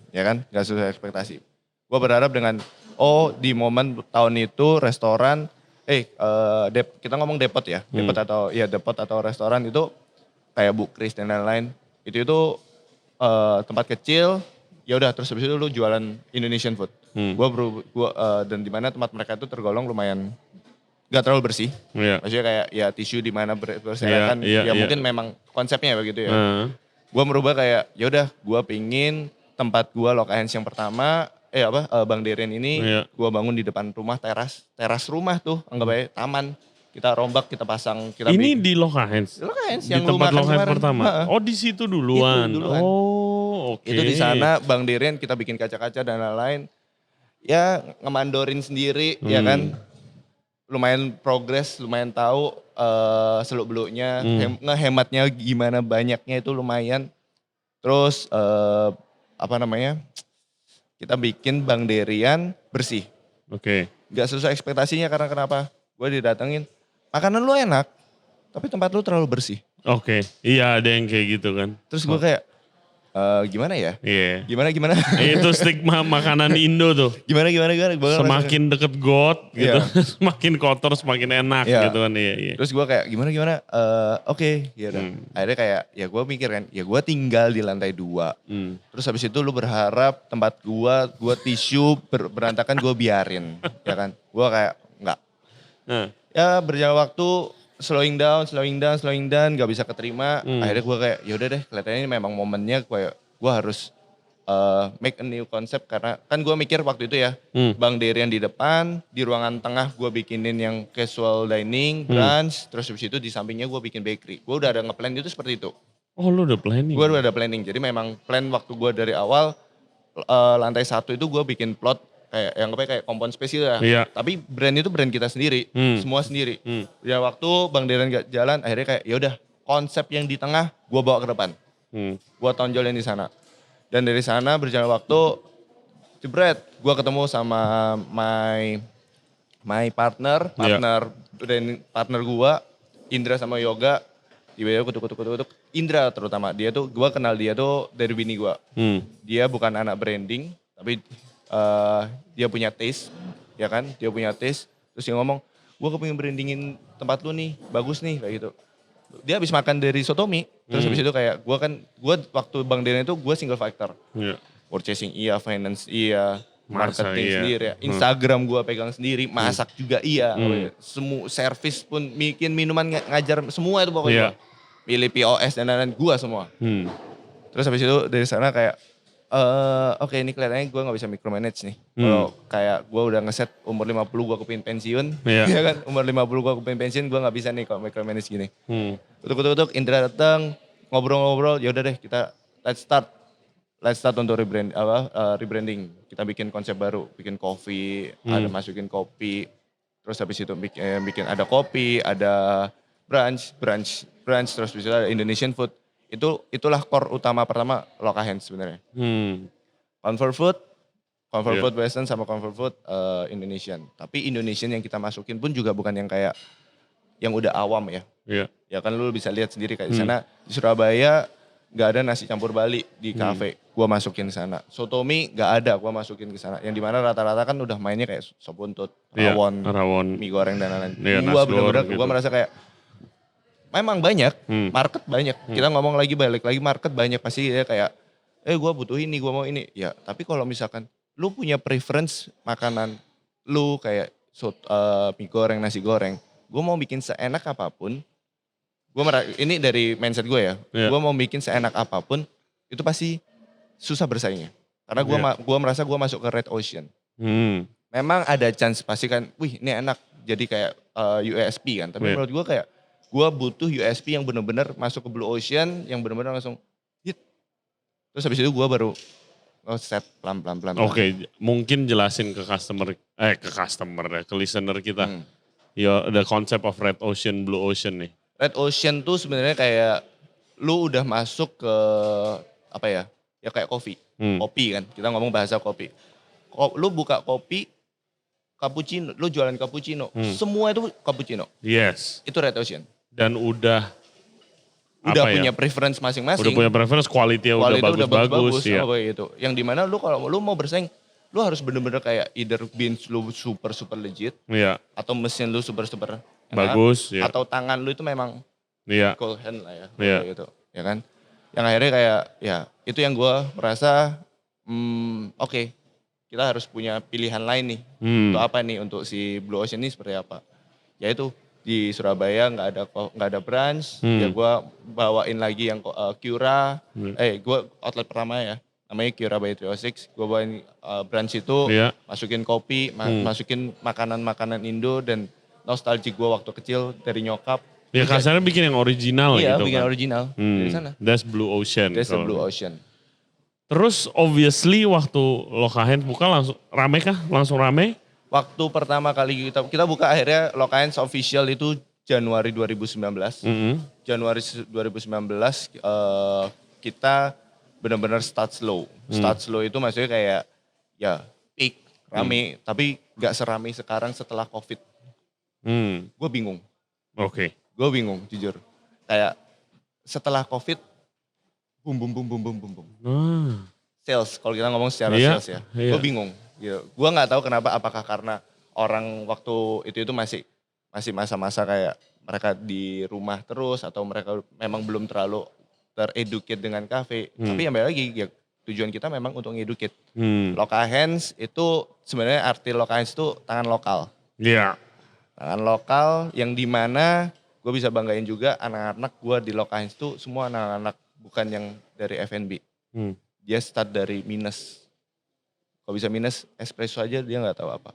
A: ya kan? Nggak sesuai ekspektasi. Gue berharap dengan di momen tahun itu restoran kita ngomong depot ya, depot atau restoran itu kayak Bu Kris dan lain-lain. Itu tempat kecil, ya udah terus habis itu lu jualan Indonesian food. Dan di mana tempat mereka itu tergolong lumayan gak terlalu bersih. Maksudnya kayak ya tisu di mana berserakan, mungkin memang konsepnya begitu ya. Gue merubah kayak ya udah gue pingin tempat gue Lokahens yang pertama Bang Derian ini gue bangun di depan rumah, teras rumah tuh, anggap aja taman. Kita rombak, kita pasang.
B: Ini di Lokahens?
A: Lokahens
B: yang di tempat Lokahens pertama? Oh di situ duluan?
A: Itu duluan.
B: Oh oke.
A: Itu di sana Bang Derian kita bikin kaca-kaca dan lain-lain. Ya ngemandorin sendiri ya kan. Lumayan progres, lumayan tahu seluk-beluknya. Ngehematnya gimana banyaknya itu lumayan. Terus kita bikin Bang Derian bersih.
B: Oke.
A: Gak sesuai ekspektasinya karena kenapa? Gue didatengin, makanan lu enak, tapi tempat lu terlalu bersih.
B: Oke, iya ada yang kayak gitu kan.
A: Terus gue kayak, gimana ya?
B: Iya.
A: Gimana?
B: Itu stigma makanan Indo tuh.
A: Gimana?
B: Semakin deket got gitu, semakin kotor semakin enak gitu kan. Iya.
A: Terus gue kayak gimana? Oke, ya udah. Akhirnya kayak ya gue mikir kan, ya gue tinggal di lantai 2. Terus habis itu lu berharap tempat gue tisu berantakan gue biarin, ya kan? Gue kayak enggak. Ya berjalan waktu slowing down, gak bisa keterima. Akhirnya gue kayak yaudah deh, kelihatannya ini memang momennya gue harus make a new concept. Karena kan gue mikir waktu itu ya, Bang Derian di depan, di ruangan tengah gue bikinin yang casual dining, brunch, terus habis itu di sampingnya gue bikin bakery. Gue udah ada nge-plan itu seperti itu.
B: Oh lu udah planning?
A: Gue udah ada planning, jadi memang plan waktu gue dari awal, lantai 1 itu gue bikin plot, kayak kompon spesial ya.
B: Iya.
A: Tapi brand itu brand kita sendiri, semua sendiri. Ya waktu Bang Derian gak jalan, akhirnya kayak ya udah konsep yang di tengah gue bawa ke depan. Gue tonjolin di sana. Dan dari sana berjalan waktu, jebret, gue ketemu sama my partner gue, Indra sama Yoga. Tiba-tiba kutuk. Indra terutama, gue kenal dia tuh dari bini gue. Dia bukan anak branding, tapi dia punya taste, ya kan? Dia punya taste, terus dia ngomong, gue kepingin brandingin tempat lu nih, bagus nih, kayak gitu. Dia habis makan dari sotomi, terus habis itu kayak, gue waktu Bang Derian itu gue single factor. Purchasing iya, finance iya, marketing sendiri, Instagram gue pegang sendiri, masak juga iya. Semua service pun, bikin minuman ngajar, semua itu pokoknya. Pilih POS dan lain-lain, gue semua. Terus habis itu dari sana kayak, oke, ini kelihatannya gue gak bisa micromanage nih. Kalau kayak gue udah ngeset umur 50 gue kepingin pensiun. Ya kan, umur 50 gue kepingin pensiun, gue gak bisa nih kalau micromanage gini. Kutuk, Indra datang, ngobrol-ngobrol, yaudah deh kita let's start untuk rebranding. Kita bikin konsep baru, bikin coffee, ada masukin kopi. terus habis itu bikin ada kopi, ada brunch, terus habis itu ada Indonesian food. Itulah core utama pertama Loka Hands sebenarnya. Comfort food Western sama comfort food Indonesian. Tapi Indonesian yang kita masukin pun juga bukan yang kayak yang udah awam ya.
B: Iya.
A: Ya kan lu bisa lihat sendiri kayak di sana di Surabaya nggak ada nasi campur Bali di kafe, gua masukin ke sana. Sotomi nggak ada, gua masukin ke sana. Yang dimana rata-rata kan udah mainnya kayak sop buntut, rawon, mie goreng dan lain-lain.
B: Iya,
A: Gua bener-bener
B: gitu.
A: gua merasa kayak memang banyak, market banyak. Kita ngomong lagi balik lagi market banyak pasti ya kayak gua butuh ini, gua mau ini. Ya, tapi kalau misalkan lu punya preference makanan lu kayak mie goreng, nasi goreng, gua mau bikin seenak apapun. Ini dari mindset gue ya. Gue mau bikin seenak apapun itu pasti susah bersaingnya. Karena gue merasa gue masuk ke red ocean. Memang ada chance pasti kan, wih ini enak jadi kayak USP kan. Tapi menurut gue kayak gue butuh USP yang benar-benar masuk ke blue ocean, yang benar-benar langsung hit. Terus habis itu gue baru set pelan-pelan.
B: Oke, mungkin jelasin ke listener kita. The concept of red ocean, blue ocean nih.
A: Red ocean tuh sebenarnya kayak lu udah masuk ke apa ya? Ya kayak kopi. Kopi kan. Kita ngomong bahasa kopi. Lu buka kopi cappuccino, lu jualan cappuccino. Semua itu cappuccino.
B: Yes.
A: Itu red ocean.
B: Dan udah
A: punya preference masing-masing.
B: Udah punya preference, quality-nya udah bagus-bagus.
A: Ya. Gitu. Yang dimana lu kalau lu mau bersaing, lu harus bener-bener kayak either beans lu super legit.
B: Iya.
A: Atau mesin lu super
B: bagus.
A: Iya. Atau tangan lu itu memang cool hand lah ya.
B: Iya.
A: Gitu. Ya kan. Yang akhirnya kayak ya itu yang gue merasa oke, kita harus punya pilihan lain nih. Untuk apa nih, untuk si Blue Ocean ini seperti apa. Yaitu di Surabaya nggak ada branch, ya gue bawain lagi yang Cura, gue outlet pertama ya, namanya Cura by 306, gue bawain branch itu, masukin kopi, masukin makanan-makanan Indo dan nostalgia gue waktu kecil dari nyokap.
B: Ya kasarnya bikin yang original gitu kan.
A: Iya, bikin original dari sana.
B: That's Blue Ocean.
A: That's the Blue Ocean.
B: Terus obviously waktu Loka Hands buka langsung rame kah? Langsung rame?
A: Waktu pertama kali kita buka akhirnya Loka Hands official itu Januari 2019. Januari 2019 kita benar-benar start slow. Start slow itu maksudnya kayak ya peak, rame. Tapi gak serame sekarang setelah COVID. Gue bingung.
B: Oke.
A: Gue bingung jujur. Kayak setelah COVID, boom. Sales, kalau kita ngomong secara sales ya. Gue bingung. Gitu. Gue gak tahu kenapa, apakah karena orang waktu itu masih masa-masa kayak mereka di rumah terus atau mereka memang belum terlalu tereducate dengan kafe. Tapi yang balik lagi, ya, tujuan kita memang untuk ngeducate. Loka Hands itu sebenarnya arti Loka Hands itu tangan lokal.
B: Iya.
A: Tangan lokal yang dimana gue bisa banggain juga anak-anak gue di Loka Hands itu semua anak-anak bukan yang dari F&B. Dia start dari minus. Kalau bisa minus espresso aja dia gak tahu apa.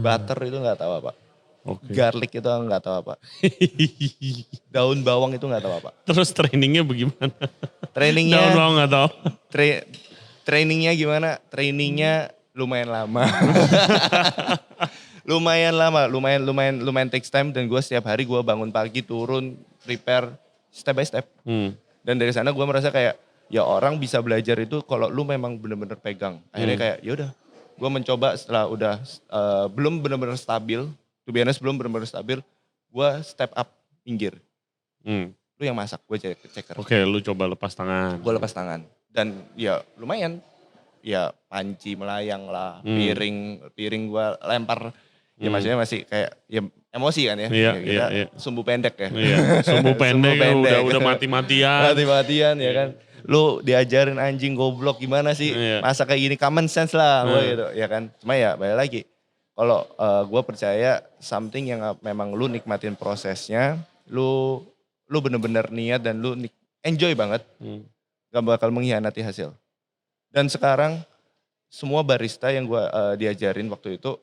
A: Butter itu gak tahu apa. Garlic itu gak tahu apa. Daun bawang itu gak tahu apa.
B: Terus trainingnya bagaimana?
A: Trainingnya.
B: Daun bawang gak tahu.
A: Trainingnya gimana? Trainingnya lumayan lama. lumayan takes time dan gue setiap hari gue bangun pagi turun prepare step by step. Dan dari sana gue merasa kayak ya orang bisa belajar itu kalau lu memang bener-bener pegang. Akhirnya kayak yaudah gue mencoba setelah udah belum bener-bener stabil, to be honest belum bener-bener stabil, gue step up minggir. Lu yang masak, gue ceker.
B: Oke, lu coba lepas tangan.
A: Gue lepas tangan dan ya lumayan. Ya panci melayang lah, piring gue lempar. Ya maksudnya masih kayak ya emosi kan ya.
B: Iya.
A: Sumbu pendek ya.
B: Iya, sumbu pendek, udah mati-matian.
A: Mati-matian ya kan. Lu diajarin anjing goblok gimana sih. Masa kayak gini common sense lah gue gitu ya kan. Cuma ya balik lagi. Kalau gue percaya something yang memang lu nikmatin prosesnya. Lu bener-bener niat dan lu enjoy banget. Gak bakal mengkhianati hasil. Dan sekarang semua barista yang gue diajarin waktu itu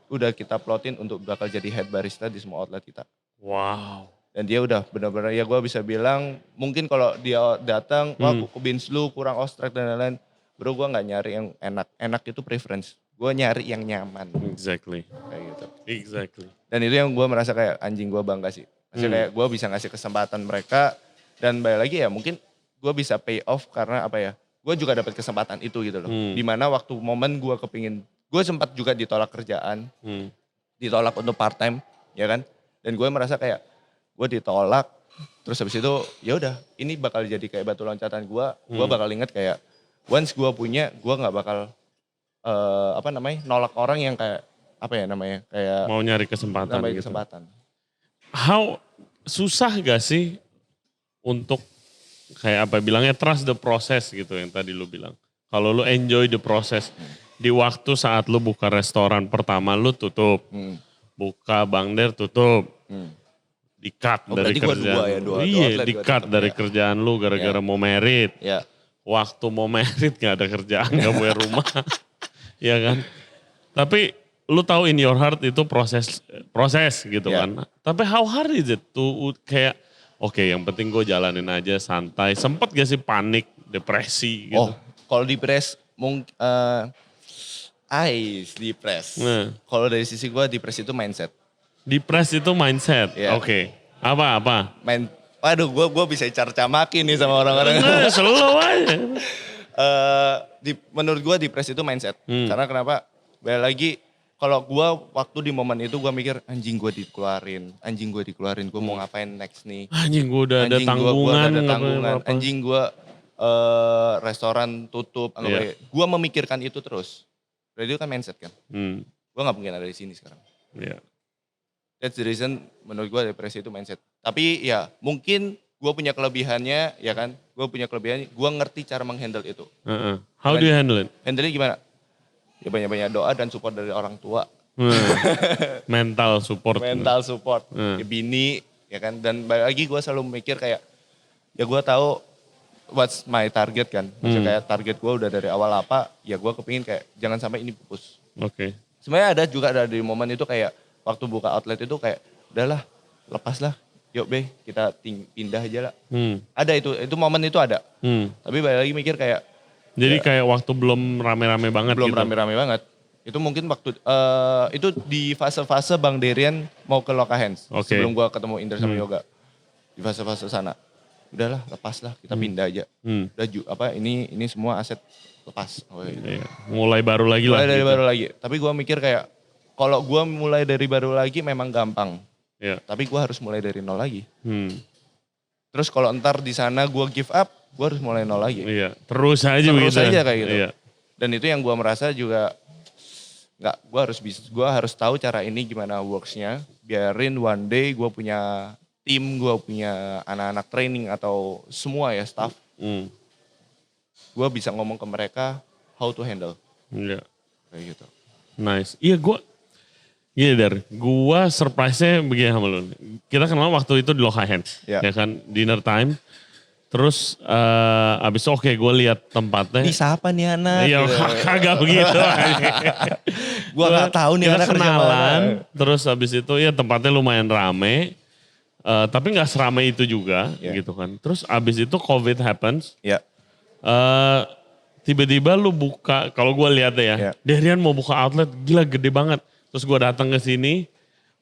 A: udah kita plotin untuk bakal jadi head barista di semua outlet kita.
B: Wow.
A: Dan dia udah benar-benar ya gue bisa bilang mungkin kalau dia datang, wah beans lu kurang ostrek dan lain-lain. Bro gue gak nyari yang enak. Enak itu preference. gue nyari yang nyaman
B: Exactly.
A: kayak gitu.
B: Exactly.
A: Dan itu yang gue merasa kayak anjing gue bangga sih. Maksudnya kayak gue bisa ngasih kesempatan mereka dan balik lagi ya mungkin gue bisa pay off karena apa ya, gue juga dapat kesempatan itu gitu loh. Dimana waktu momen gue kepingin, gue sempat juga ditolak kerjaan, ditolak untuk part time, ya kan. Dan gue merasa kayak gue ditolak, terus habis itu ya udah ini bakal jadi kayak batu loncatan gue bakal inget kayak once gue punya, gue nggak bakal nolak orang yang kayak apa ya namanya kayak
B: Mau nyari kesempatan
A: nambah
B: gitu.
A: kesempatan.
B: How susah gak sih untuk kayak apa bilangnya trust the process gitu yang tadi lu bilang. Kalau lu enjoy the process di waktu saat lu buka restoran pertama lu tutup. Buka Bang Der tutup. Di-cut dari
A: berarti gua
B: kerjaan.
A: dua ya, dua
B: Iya,
A: outlet gua
B: di-cut
A: tutup,
B: dari
A: ya.
B: kerjaan lu gara-gara mau merit.
A: Ya.
B: Waktu mau merit gak ada kerjaan, gak punya rumah. Iya kan? Tapi lu tahu in your heart itu proses gitu
A: Ya.
B: kan. Tapi how hard is it to kayak oke, yang penting gue jalanin aja santai. Sempet gak sih panik, depresi gitu?
A: Oh, kalau di press mungkin di press.
B: Nah.
A: Kalau dari sisi gue di press itu mindset.
B: Depres itu mindset.
A: Ya.
B: Oke. Apa?
A: Waduh, gue bisa carcamakin nih sama orang-orang.
B: Nah, slow aja.
A: Menurut gue di press itu mindset. Karena kenapa? Balik lagi, kalau gue waktu di momen itu gue mikir anjing gue dikeluarin, gue mau ngapain next nih.
B: Anjing gue udah ada
A: Anjing
B: tanggungan.
A: gue ada
B: ngapain
A: tanggungan,
B: apa.
A: anjing gue restoran tutup.
B: Iya.
A: Gue memikirkan itu terus. Berarti itu kan mindset kan. Gue gak mungkin ada di sini sekarang.
B: Iya.
A: That's the reason menurut gue depresi itu mindset. Tapi ya mungkin gue punya kelebihannya ya kan. Gue punya kelebihannya, gue ngerti cara menghandle itu.
B: How do you handle it?
A: Handle-nya gimana? Ya banyak-banyak doa dan support dari orang tua.
B: Mental support.
A: Mental support. Ya bini ya kan. Dan balik lagi gue selalu mikir kayak ya gue tahu what's my target kan. Maksudnya kayak target gue udah dari awal apa, ya gue kepingin kayak jangan sampai ini pupus.
B: Oke.
A: Sebenarnya ada juga dari momen itu kayak waktu buka outlet itu kayak udahlah lepas lah. Yuk be kita pindah aja lah. Ada itu momen itu ada. Tapi balik lagi mikir kayak.
B: Jadi kayak waktu belum rame-rame banget
A: Belum
B: gitu.
A: rame-rame banget. Itu mungkin waktu, itu di fase-fase Bang Derian mau ke Loka Hands.
B: Oke.
A: Sebelum gua ketemu Indra sama Yoga. Di fase-fase sana. Udahlah lepas lah kita pindah aja. Udah ini semua aset lepas.
B: Iya. Mulai baru lagi lah.
A: Mulai dari
B: gitu.
A: baru lagi. Tapi gua mikir kayak kalau gue mulai dari baru lagi memang gampang.
B: Iya.
A: Tapi gue harus mulai dari nol lagi.
B: Terus
A: kalau entar di sana gue give up, gue harus mulai nol lagi.
B: Iya. Terus aja
A: Terus
B: begitu.
A: aja kayak gitu.
B: Iya.
A: Dan itu yang gue merasa juga gue harus tahu cara ini gimana worksnya. Biarin one day gue punya tim, gue punya anak-anak training atau semua ya staff. Gue bisa ngomong ke mereka how to handle.
B: Iya.
A: Kayak gitu.
B: Nice. Iya gue surprise-nya begini sama lu. Kita kenal waktu itu di Loka Hands.
A: Ya.
B: Ya kan, dinner time. Terus abis itu oke gue lihat tempatnya.
A: Ini siapa nih anak?
B: Iya kagak begitu.
A: Gue gak tahu nih
B: kita
A: anak kerja
B: kenalan.
A: mana.
B: Terus abis itu ya tempatnya lumayan rame. Tapi gak seramai itu juga gitu kan. Terus abis itu COVID happens.
A: Ya.
B: Tiba-tiba lu buka, kalau gue lihat
A: Ya.
B: ya, Derian mau buka outlet, gila gede banget. Terus gue datang ke sini,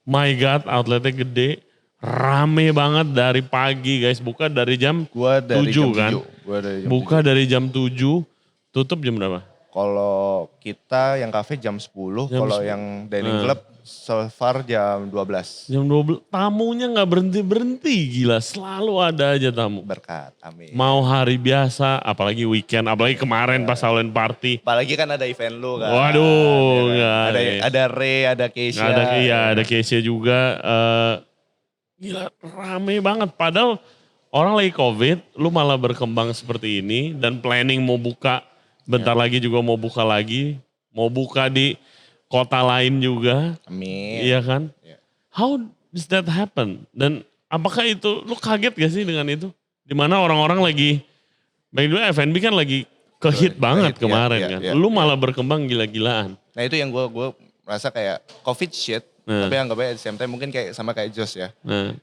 B: my God outletnya gede, rame banget dari pagi guys, buka dari jam
A: Gua dari
B: 7
A: jam
B: kan.
A: 7. Gua dari jam
B: Buka dari jam 7, tutup jam berapa?
A: Kalau kita yang cafe jam 10, kalau yang dining club so far jam 12.
B: Jam 12, tamunya gak berhenti-berhenti, gila selalu ada aja tamu.
A: Berkat, amin.
B: Mau hari biasa, apalagi weekend, apalagi kemarin pas Halloween party.
A: Apalagi kan ada event lu kan.
B: Waduh,
A: Ya kan?
B: nggak,
A: Ada Ray, ada Keisha.
B: Ada Keisha juga. Gila rame banget. Padahal orang lagi COVID, lu malah berkembang seperti ini. Dan planning mau buka, bentar lagi juga mau buka lagi. Mau buka di kota lain juga.
A: Amin.
B: Iya kan?
A: Ya.
B: How does that happen? Dan apakah itu, lu kaget gak sih dengan itu? Dimana orang-orang lagi, by the way F&B kan lagi kehit banget
A: Kehit,
B: kemarin
A: ya,
B: kan.
A: ya,
B: Lu malah berkembang gila-gilaan.
A: Nah itu yang gue merasa kayak COVID shit. Tapi anggapnya at the same time mungkin kayak sama kayak Josh ya.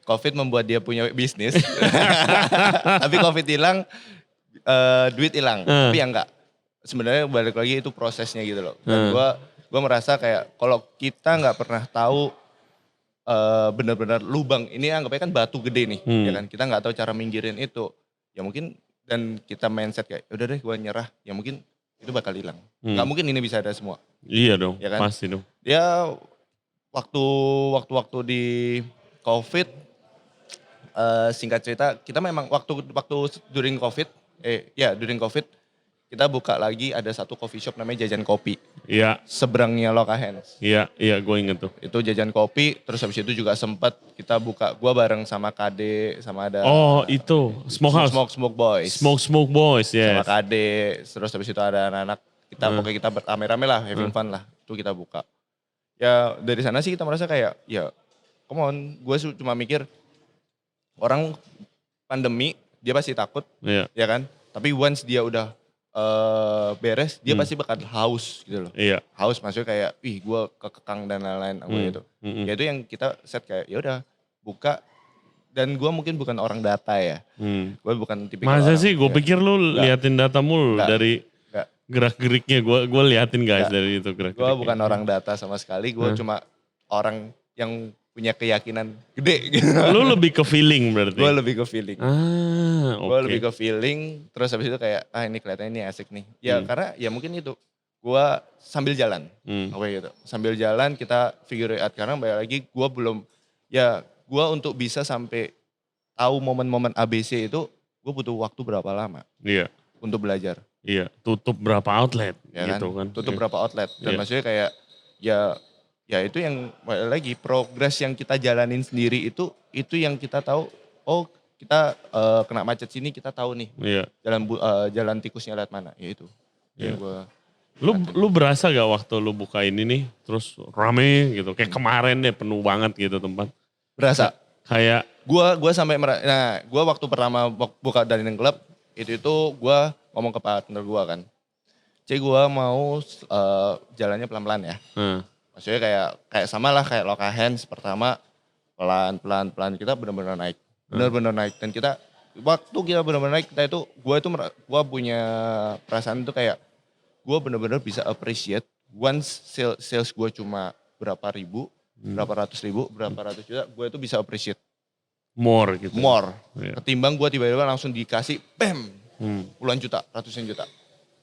A: COVID membuat dia punya bisnis. Tapi COVID hilang, duit hilang. Tapi ya enggak. Sebenarnya balik lagi itu prosesnya gitu loh. Dan gue merasa kayak kalau kita nggak pernah tahu benar-benar lubang, ini anggapnya kan batu gede nih, ya kan, kita nggak tahu cara minggirin itu, ya mungkin dan kita mindset kayak udah deh gue nyerah, ya mungkin itu bakal hilang. Nggak mungkin ini bisa ada semua.
B: Iya dong,
A: Ya kan?
B: pasti dong.
A: Ya waktu di COVID, singkat cerita kita memang waktu during COVID, during COVID kita buka lagi ada satu coffee shop namanya Jajan Kopi.
B: Iya,
A: Seberangnya Loka Hands.
B: iya, gue inget tuh.
A: Itu Jajan Kopi, terus habis itu juga sempat kita buka, gua bareng sama Kade, sama ada
B: Oh itu, Smokehouse.
A: Smoke Boys.
B: Smoke Boys,
A: Sama
B: yes.
A: Kade, terus habis itu ada anak-anak, pokoknya kita rame-rame lah, having fun lah, itu kita buka. Ya dari sana sih kita merasa kayak, ya come on, gue cuma mikir, orang pandemi, dia pasti takut,
B: Iya,
A: ya kan? Tapi once dia udah beres, dia pasti bakal haus gitu loh.
B: iya.
A: Haus maksudnya kayak, ih gue kekekang dan lain-lain gitu. Ya itu yang kita set kayak, ya udah buka. Dan gue mungkin bukan orang data ya. Gue bukan tipikal
B: Masa
A: orang.
B: sih, gue pikir lu liatin data mulu
A: Enggak.
B: dari
A: Enggak.
B: gerak-geriknya. Gue liatin guys
A: Enggak.
B: dari itu gerak-geriknya.
A: Gue bukan orang data sama sekali, gue cuma orang yang punya keyakinan gede gitu.
B: Lu lebih ke feeling berarti?
A: Gue lebih ke feeling.
B: Oke.
A: Gue lebih ke feeling, terus habis itu kayak, ini kelihatannya ini asik nih. Ya karena ya mungkin itu, gue sambil jalan. Gitu. Sambil jalan kita figure out, karena balik lagi gue belum, gue untuk bisa sampai tahu momen-momen ABC itu, gue butuh waktu berapa lama
B: Iya,
A: untuk belajar.
B: iya. Tutup berapa outlet
A: Ya
B: gitu kan.
A: Tutup berapa outlet. Dan
B: Iya.
A: maksudnya kayak, ya itu yang balik lagi, progres yang kita jalanin sendiri itu yang kita tahu, oh kita kena macet sini kita tahu nih
B: Iya.
A: jalan tikusnya lewat mana, ya itu.
B: Iya.
A: Yang gue
B: Lu berasa gak waktu lu buka ini nih, terus rame gitu, kayak kemarin deh penuh banget gitu tempat.
A: berasa.
B: Kayak,
A: Gue sampai gue waktu pertama buka dining club itu gue ngomong ke partner gue kan, gue mau jalannya pelan-pelan ya. Maksudnya kayak sama lah kayak Loka Hands pertama pelan kita benar-benar naik. Benar-benar naik, dan waktu kita benar-benar naik, gue punya perasaan itu kayak gue benar-benar bisa appreciate once sales gue cuma berapa ribu, berapa ratus ribu, berapa ratus juta, gue itu bisa appreciate
B: more gitu.
A: more.
B: Iya.
A: Ketimbang gue tiba-tiba langsung dikasih bam, puluhan juta, ratusan juta.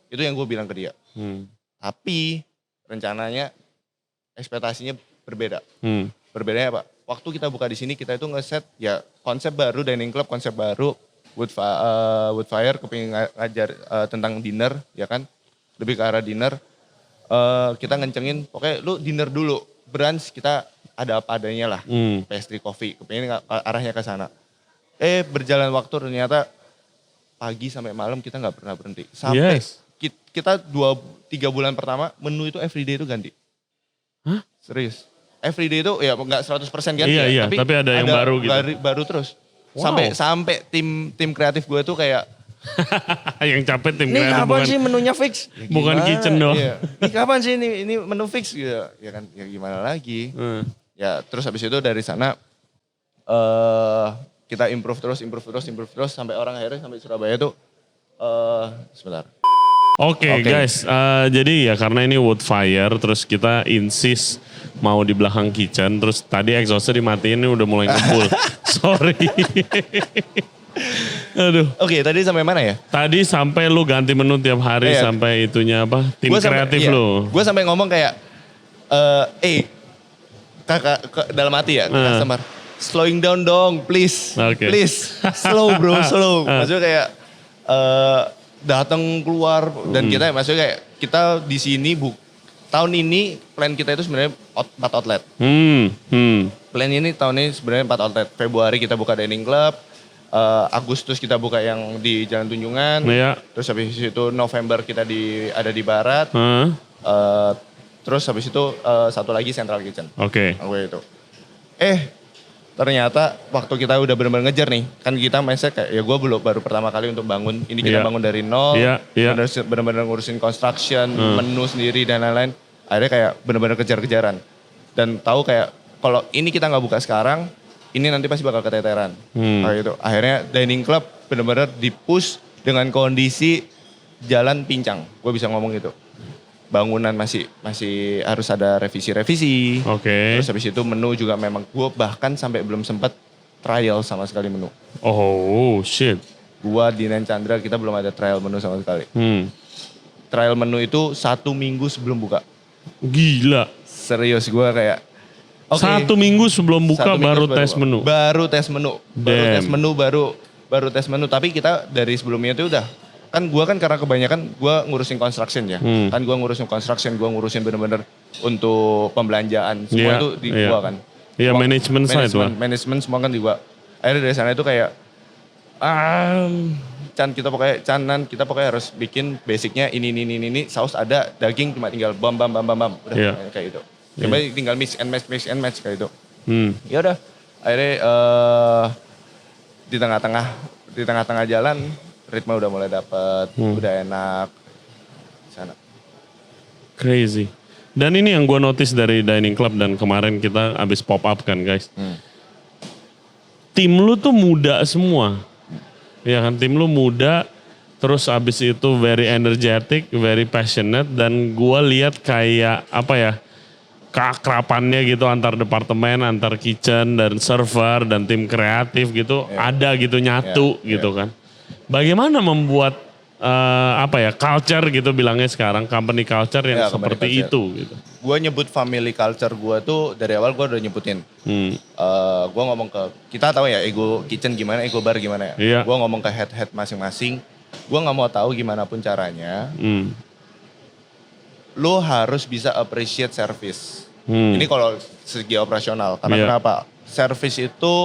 A: Itu yang gue bilang ke dia. Tapi rencananya ekspektasinya berbeda. Berbedanya apa? Waktu kita buka di sini kita itu ngeset ya konsep baru, dining club konsep baru, Woodfire kepingin ngajar tentang dinner ya kan, lebih ke arah dinner. Kita ngencengin pokoknya lu dinner dulu, brunch kita ada apa adanya lah, pastry coffee, kepingin arahnya ke sana. Berjalan waktu ternyata pagi sampai malam kita nggak pernah berhenti. Sampai kita 2-3 bulan pertama menu itu everyday itu ganti.
B: Hah?
A: Serius. Everyday itu ya nggak 100% ganti
B: iya,
A: ya,
B: tapi ada yang baru gitu.
A: Baru terus.
B: Wow.
A: Sampai tim kreatif gue tuh kayak,
B: yang capek tim
A: ini
B: kreatif
A: kapan sih menunya fix? Ya
B: bukan
A: gimana?
B: kitchen doang.
A: Iya. Ini kapan sih ini menu fix gitu. Ya kan, ya gimana lagi. Ya terus habis itu dari sana kita improve terus sampai orang akhirnya sampai Surabaya tuh sebentar.
B: Oke, guys, jadi ya karena ini Woodfire, terus kita insist mau di belakang kitchen, terus tadi exhaustnya dimatiin, ini udah mulai ngebul. Sorry. Aduh.
A: Oke, tadi sampai mana ya?
B: Tadi sampai lu ganti menu tiap hari sampai itunya apa? Tim kreatif lu.
A: Gue sampai ngomong kayak, kakak dalam hati ya, customer, slowing down dong, please, please, slow bro, slow. Maksudnya kayak datang keluar dan kita maksudnya kayak kita di sini tahun ini plan kita itu sebenarnya 4 outlet. Plan ini tahun ini sebenarnya 4 outlet. Februari kita buka dining club, Agustus kita buka yang di Jalan Tunjungan. Terus habis itu November kita ada di Barat. Terus habis itu satu lagi Central Kitchen.
B: Oke.
A: Itu. Ternyata waktu kita udah benar-benar ngejar nih, kan kita mindset kayak ya gue baru pertama kali untuk bangun, ini kita bangun dari nol, benar-benar ngurusin construction, menu sendiri dan lain-lain. Akhirnya kayak benar-benar kejar-kejaran. Dan tahu kayak kalau ini kita nggak buka sekarang, ini nanti pasti bakal keteteran. Gitu. Akhirnya dining club benar-benar di-push dengan kondisi jalan pincang, gue bisa ngomong gitu. bangunan masih harus ada revisi-revisi.
B: Oke.
A: Terus habis itu menu juga memang gue bahkan sampai belum sempat trial sama sekali menu.
B: Oh shit.
A: Gue di Nen Chandra kita belum ada trial menu sama sekali. Trial menu itu 1 minggu sebelum buka.
B: Gila.
A: Serius gue kayak. Oke,
B: 1 minggu sebelum buka
A: 1 minggu
B: baru
A: sebelum
B: tes
A: buka.
B: menu.
A: Baru tes menu. Baru
B: Damn.
A: tes menu baru tes menu. Tapi kita dari sebelumnya itu udah. Kan gue kan karena kebanyakan gue ngurusin construction ya. Kan gue ngurusin construction, gue ngurusin bener-bener untuk pembelanjaan. Semua itu di gue kan.
B: Iya, management side lah.
A: Manajemen semua kan di gue. Akhirnya dari sana itu kayak, kita pokoknya harus bikin basicnya ini, saus ada, daging cuma tinggal bam. Udah kayak gitu. Coba tinggal mix and match kayak itu. Ya udah, akhirnya di tengah-tengah jalan ritme udah mulai dapet, udah enak sana.
B: Crazy. Dan ini yang gue notice dari Dining Club dan kemarin kita abis pop up kan guys. Tim lu tuh muda semua. Ya kan, tim lu muda, terus abis itu very energetic, very passionate, dan gue lihat kayak apa ya, keakrapannya gitu antar departemen, antar kitchen dan server dan tim kreatif gitu, ada gitu nyatu gitu kan. Bagaimana membuat culture gitu bilangnya sekarang, company culture yang seperti
A: culture.
B: itu gitu.
A: Gue nyebut family culture gue tuh dari awal gue udah nyebutin. Gue ngomong ke, kita tahu ya Ego Kitchen gimana, Ego Bar gimana ya.
B: Iya.
A: Gue ngomong ke head masing-masing, gue gak mau tahu gimana pun caranya. Lo harus bisa appreciate service. Ini kalau segi operasional, karena kenapa? Service itu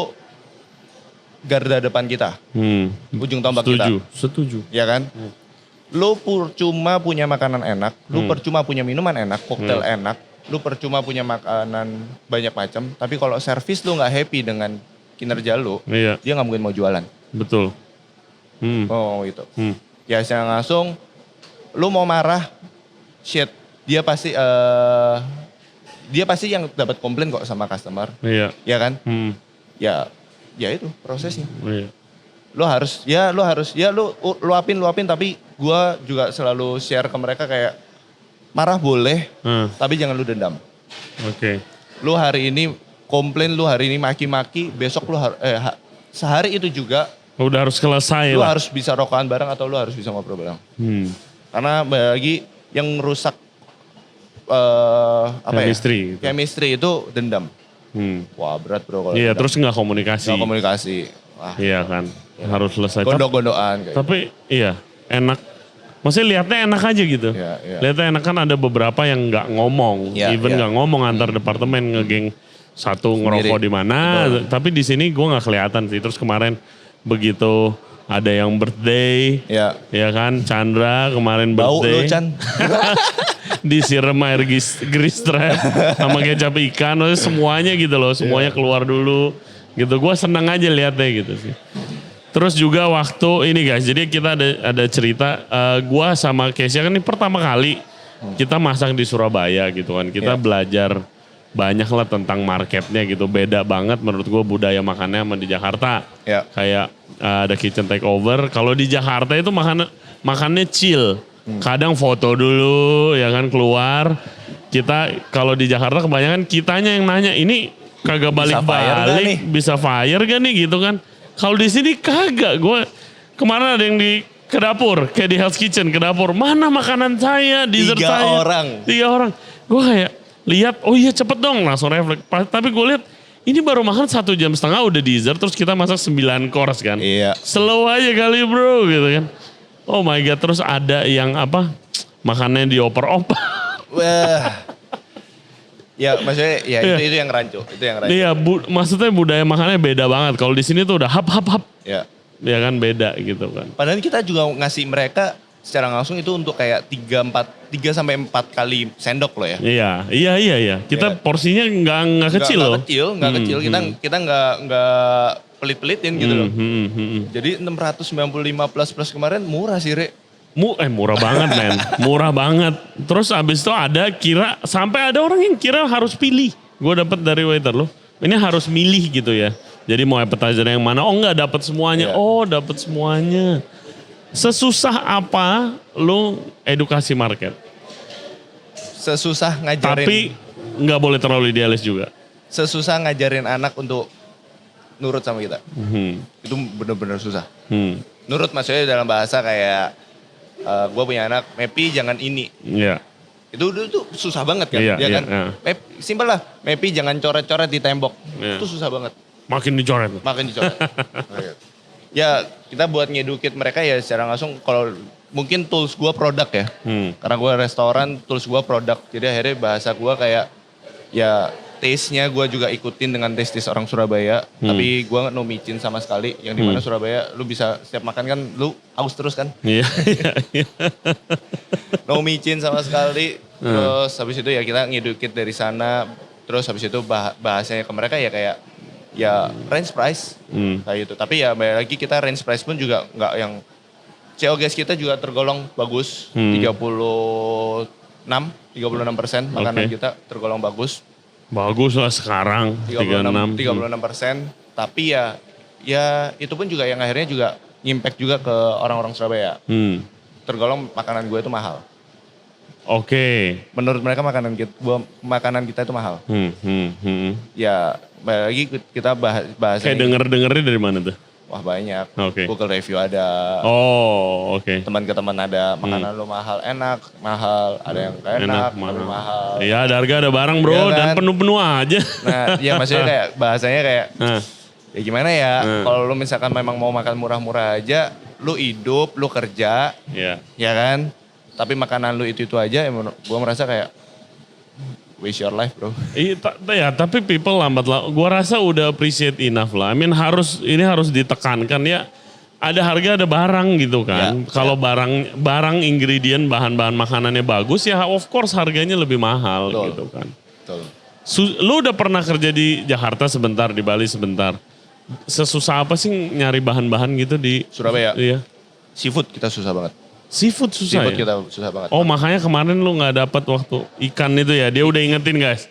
A: garda depan kita. Ujung tombak kita.
B: Setuju.
A: Ya kan? Lu percuma punya makanan enak, lu percuma punya minuman enak, koktail enak, lu percuma punya makanan banyak macam, tapi kalau servis lu nggak happy dengan kinerja lu, dia nggak mungkin mau jualan.
B: Betul.
A: Oh gitu. Ya secara langsung, lu mau marah, shit, dia pasti yang dapat komplain kok sama customer.
B: Iya.
A: Ya kan? Ya itu prosesnya.
B: Iya.
A: Lu luapin tapi gue juga selalu share ke mereka kayak marah boleh tapi jangan lu dendam.
B: Oke.
A: Lu hari ini komplain, lu hari ini maki-maki, besok lu sehari itu juga
B: udah harus selesai
A: lu
B: lah.
A: harus bisa rokokan bareng atau lu harus bisa ngobrol bareng. Karena bagi yang rusak
B: chemistry,
A: chemistry itu dendam. Wah berat bro kalau
B: iya, terus nggak komunikasi.
A: Nggak komunikasi. Wah,
B: iya kan, harus selesai.
A: Gondok-gondokan.
B: Tapi iya, enak. Maksudnya lihatnya enak aja gitu. Lihatnya enak kan, ada beberapa yang nggak ngomong, nggak ngomong antar departemen, ngegeng satu ngerokok di mana. Tapi di sini gue nggak kelihatan sih. Terus kemarin begitu ada yang birthday, ya kan, Chandra kemarin birthday.
A: Bau lo Chan.
B: Disiram air grease trap sama kecap ikan, semuanya gitu loh, semuanya keluar dulu gitu. Gue seneng aja liatnya gitu sih. Terus juga waktu ini guys, jadi kita ada cerita, gue sama Kesia kan ini pertama kali kita masak di Surabaya gitu kan. Kita belajar banyak lah tentang marketnya gitu, beda banget menurut gue budaya makannya sama di Jakarta. Kayak ada kitchen takeover, kalau di Jakarta itu makannya chill. Kadang foto dulu ya kan keluar. Kita kalau di Jakarta kebanyakan kitanya yang nanya, ini kagak balik-balik, bisa fire gak nih gitu kan. Kalau di sini kagak. Gue kemarin ada yang ke dapur, kayak di Hell's Kitchen ke dapur, mana makanan saya, dessert saya. 3 orang. Gue kayak lihat, oh iya cepet dong, langsung refleks. Tapi gue lihat ini baru makan 1,5 jam udah dessert, terus kita masak 9 course kan. Slow aja kali bro gitu kan. Oh my god, terus ada yang makannya dioper-oper.
A: Wah. Ya maksudnya itu yang rancu, Iya,
B: maksudnya budaya makannya beda banget. Kalau di sini tuh udah hap. Ya kan beda gitu kan.
A: Padahal kita juga ngasih mereka secara langsung itu untuk kayak 3 sampai 4 kali sendok loh ya.
B: Iya. Kita porsinya nggak kecil loh.
A: Nggak kecil. Kita nggak pelit-pelitin gitu loh. Jadi 695 plus kemarin murah sih, Re.
B: Murah banget men, murah banget. Terus abis itu sampai ada orang yang kira harus pilih. Gue dapet dari waiter lo, ini harus milih gitu ya. Jadi mau appetizer yang mana? Oh enggak, dapat semuanya. Oh dapat semuanya. Sesusah apa lo edukasi market?
A: sesusah ngajarin.
B: Tapi nggak boleh terlalu idealis juga.
A: Sesusah ngajarin anak untuk nurut sama kita. Itu bener-bener susah. Nurut maksudnya dalam bahasa kayak gue punya anak, Mepi jangan ini.
B: Iya.
A: Itu susah banget kan,
B: Iya,
A: ya kan?
B: iya.
A: Simpel lah, Mepi jangan coret-coret di tembok.
B: Iya.
A: Itu susah banget.
B: Makin dicoret.
A: Makin dicoret. Ya kita buat ngedukit mereka ya secara langsung, kalau mungkin tools gue produk ya. Karena gue restoran, tools gue produk. Jadi akhirnya bahasa gue kayak ya taste-nya gue juga ikutin dengan taste orang Surabaya. Tapi gue no micin sama sekali. Yang dimana Surabaya lu bisa setiap makan kan lu aus terus kan.
B: Iya.
A: No micin sama sekali. Terus habis itu ya kita ngedukit dari sana. Terus habis itu bahasanya ke mereka ya kayak ya range price kayak gitu. Tapi ya balik lagi kita range price pun juga nggak yang COGS kita juga tergolong bagus. 36% makanan kita tergolong bagus.
B: Bagus lah sekarang 36%.
A: Tapi ya itu pun juga yang akhirnya juga impact juga ke orang-orang Surabaya. Tergolong makanan gue itu mahal.
B: Oke.
A: Menurut mereka makanan kita itu mahal. Ya balik lagi kita bahas
B: Kayak dengernya dari mana tuh?
A: wah banyak.
B: Oke.
A: Google review ada.
B: Oh, oke.
A: Teman ke teman ada. Makanan lu mahal, mahal. Ada yang gak enak, tapi mahal.
B: Iya, ada harga ada barang bro,
A: Iya kan?
B: dan penuh-penuh aja.
A: Nah, ya maksudnya kayak bahasanya kayak ya gimana ya? Kalau lu misalkan memang mau makan murah-murah aja, lu hidup, lu kerja,
B: Iya.
A: ya kan? Tapi makanan lu itu aja, gue merasa kayak waste your life bro.
B: Iya, tapi people lambat lah. Gua rasa udah appreciate enough lah. I mean ini harus ditekankan ya. Ada harga ada barang gitu kan.
A: Ya,
B: Kalau barang ingredient bahan-bahan makanannya bagus ya of course harganya lebih mahal.
A: Betul.
B: Gitu kan.
A: Betul.
B: Lu udah pernah kerja di Jakarta sebentar, di Bali sebentar. Sesusah apa sih nyari bahan-bahan gitu di
A: Surabaya.
B: Iya.
A: Seafood kita susah banget.
B: Seafood susah
A: Seafood
B: ya?
A: kita susah banget.
B: Oh makanya kemarin lu gak dapat waktu ikan itu ya. Dia udah ingetin guys.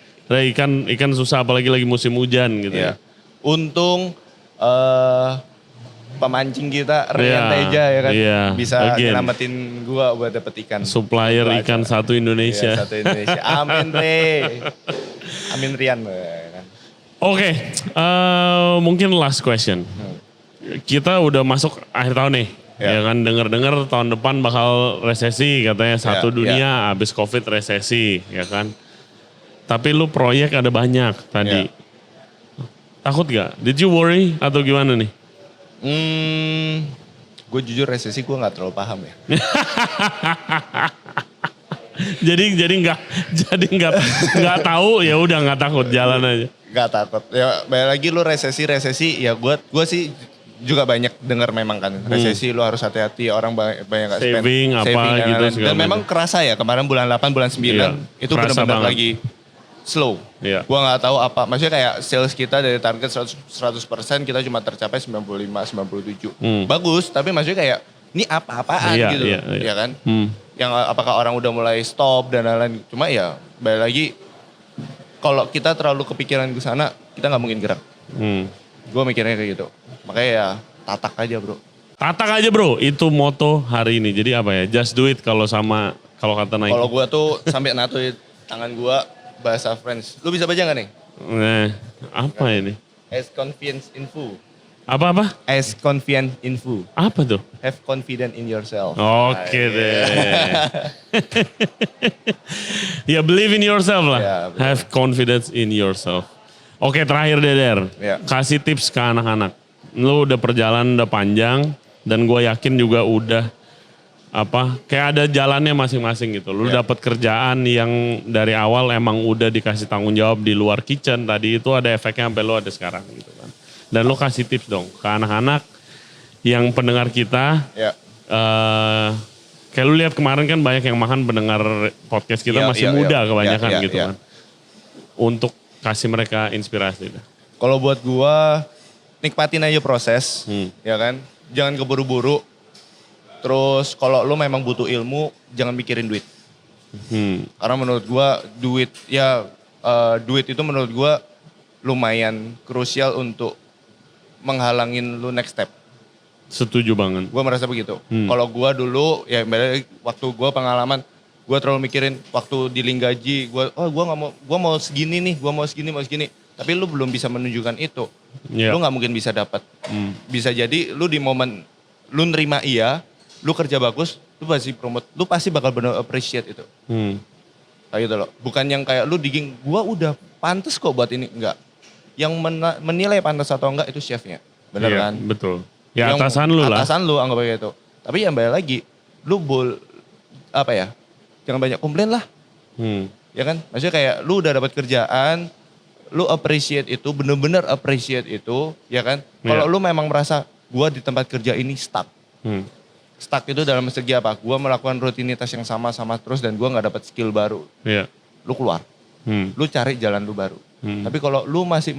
B: Ikan susah apalagi lagi musim hujan gitu ya.
A: Untung pemancing kita Rian Teja ya kan. Bisa nyelamatin gua buat dapet ikan.
B: Supplier ikan satu Indonesia.
A: Iya, satu Indonesia. Amin Re. Amin Rian.
B: Oke, mungkin last question. Kita udah masuk akhir tahun nih. Ya kan denger-dengar tahun depan bakal resesi katanya satu dunia habis Covid resesi ya kan. Tapi lu proyek ada banyak tadi. Takut gak? Did you worry atau gimana nih?
A: Gue jujur resesi gue gak terlalu paham ya.
B: jadi nggak tahu ya udah nggak takut jalan aja.
A: Gak takut. Ya balik lagi lu resesi ya gue sih juga banyak dengar memang kan resesi lu harus hati-hati orang banyak gak spend
B: saving apa gitu
A: dan memang kerasa ya kemarin bulan 8 bulan 9 itu benar-benar lagi slow.
B: Iya.
A: Gua nggak tahu apa maksudnya kayak sales kita dari target 100% kita cuma tercapai 95 97. Bagus tapi maksudnya kayak ini apa-apaan gitu ya kan. Yang apakah orang udah mulai stop dan lain-lain cuma ya balik lagi kalau kita terlalu kepikiran ke sana kita nggak mungkin gerak. Gue mikirnya kayak gitu. Makanya ya tatak aja bro.
B: Tatak aja bro, itu moto hari ini. Jadi apa ya, just do it kalau kata Nike.
A: Kalau gue tuh sampai natuin tangan gue bahasa French. Lu bisa baca gak nih?
B: Apa ini?
A: As confidence in full.
B: Apa?
A: As confident in full.
B: Apa tuh?
A: Have confidence in yourself.
B: Oke deh. Ya believe in yourself lah.
A: Ya,
B: have confidence in yourself. Oke terakhir Der.
A: Ya.
B: Kasih tips ke anak-anak. Lu udah perjalanan udah panjang. Dan gue yakin juga udah kayak ada jalannya masing-masing gitu. Lu dapat kerjaan yang dari awal emang udah dikasih tanggung jawab di luar kitchen. Tadi itu ada efeknya sampai lu ada sekarang gitu kan. Dan lu kasih tips dong ke anak-anak yang pendengar kita.
A: Ya.
B: Kayak lu lihat kemarin kan banyak yang makan pendengar podcast kita masih muda kebanyakan gitu kan. Untuk kasih mereka inspirasi.
A: Kalau buat gua nikmatin aja proses, ya kan. Jangan keburu-buru. Terus kalau lu memang butuh ilmu, jangan mikirin duit. Karena menurut gua duit itu menurut gua lumayan krusial untuk menghalangin lu next step.
B: Setuju banget.
A: Gua merasa begitu. Kalau gua dulu ya waktu gua pengalaman Gue terlalu mikirin waktu dealing gaji, gue mau segini nih, gue mau segini. Tapi lu belum bisa menunjukkan itu, lu nggak mungkin bisa dapat. Bisa jadi lu di momen lu nerima lu kerja bagus, lu pasti promote, lu pasti bakal benar appreciate itu. Kayak gitu loh. Bukan yang kayak lu digging, gue udah pantas kok buat ini, enggak. Yang menilai pantas atau enggak itu chefnya, bener kan?
B: Betul. Ya atasan lu lah.
A: Atasan lu anggap kayak gitu. Tapi yang balik lagi, lu jangan banyak komplain lah. Ya kan? Maksudnya kayak lu udah dapat kerjaan, lu appreciate itu, bener-bener appreciate itu, ya kan? Kalau lu memang merasa gua di tempat kerja ini stuck. Stuck itu dalam segi apa? Gua melakukan rutinitas yang sama-sama terus dan gua nggak dapat skill baru. Lu keluar. Lu cari jalan lu baru. Tapi kalau lu masih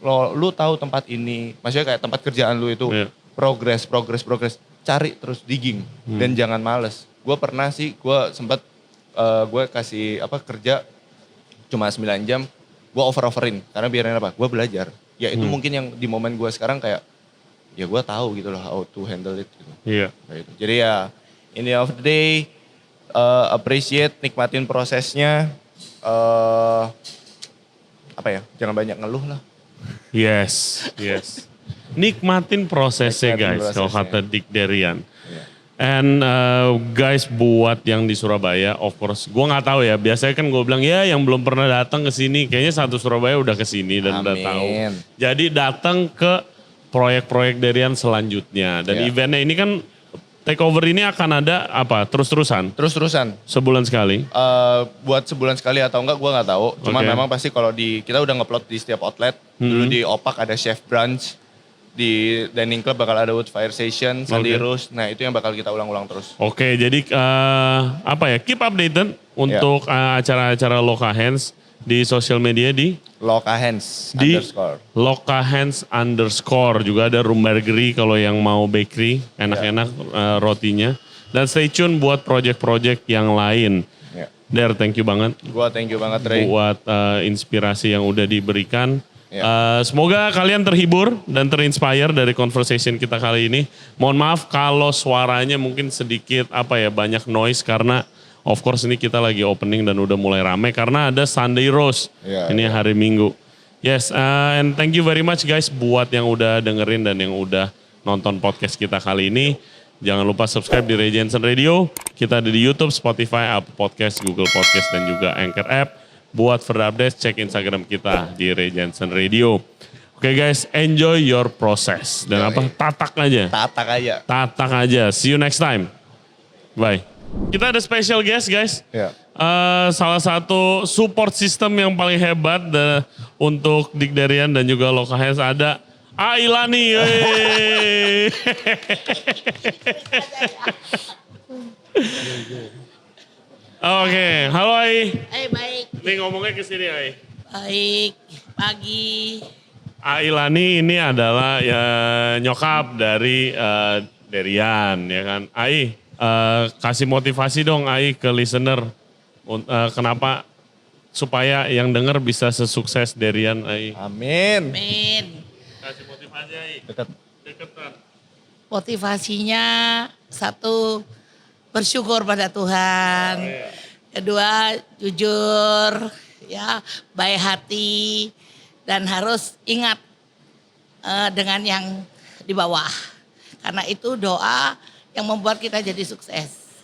A: kalau lu tahu tempat ini, maksudnya kayak tempat kerjaan lu itu progress, cari terus digging dan jangan males. Gue pernah sih, gue sempat gue kasih kerja cuma 9 jam, gue overin karena biarin apa? Gue belajar. Ya itu mungkin yang di momen gue sekarang kayak ya gue tahu gitu loh how to handle it gitu. Gitu. Jadi ya in the end of the day appreciate, nikmatin prosesnya. Jangan banyak ngeluh lah.
B: Yes. Nikmatin prosesnya guys, kalau kata Dick Derian. And guys buat yang di Surabaya, of course, gue nggak tahu ya. Biasanya kan gue bilang ya yang belum pernah datang ke sini, kayaknya satu Surabaya udah ke sini dan udah tahu. Jadi datang ke proyek-proyek Derian selanjutnya. Dan eventnya ini kan takeover ini akan ada terus-terusan? Terus-terusan. Sebulan sekali?
A: Buat sebulan sekali atau enggak gue nggak tahu. Cuma memang pasti kalau kita udah ngeplot di setiap outlet. Dulu di Opak ada Chef Brunch. Di Dining Club bakal ada Wood Fire Station, Sandy Rose. Nah itu yang bakal kita ulang-ulang terus. Jadi
B: keep updated untuk acara-acara Loka Hands di sosial media di
A: Loka Hands
B: _. Juga ada Room Bakery kalau yang mau bakery, enak-enak rotinya. Dan stay tune buat project-project yang lain. Der, thank you banget.
A: Gua thank you banget, Ray.
B: Buat inspirasi yang udah diberikan. Semoga kalian terhibur dan terinspire dari conversation kita kali ini. Mohon maaf kalau suaranya mungkin sedikit banyak noise karena of course ini kita lagi opening dan udah mulai rame karena ada Sunday Roast. Ini hari Minggu. Yes, and thank you very much guys buat yang udah dengerin dan yang udah nonton podcast kita kali ini. Jangan lupa subscribe di Ray Jensen Radio. Kita ada di YouTube, Spotify, Apple Podcast, Google Podcast dan juga Anchor App. Buat further updates, cek Instagram kita di Ray Jensen Radio. Oke guys, enjoy your process. Dan tatak aja. See you next time. Bye. Kita ada special guest guys. Salah satu support system yang paling hebat untuk Dick Derian dan juga Loka Hands ada Ailani. Oke, halo Ai.
C: Baik.
B: Nih ngomongnya ke sini Ai.
C: Baik, pagi.
B: Ailani ini adalah nyokap dari Derian ya kan. Ai, kasih motivasi dong Ai ke listener. Kenapa supaya yang denger bisa sesukses Derian Ai.
A: Amin.
B: Kasih motivasi Ai. Deketan.
C: Motivasinya satu, bersyukur pada Tuhan. Kedua, jujur, baik hati, dan harus ingat dengan yang di bawah. Karena itu doa yang membuat kita jadi sukses.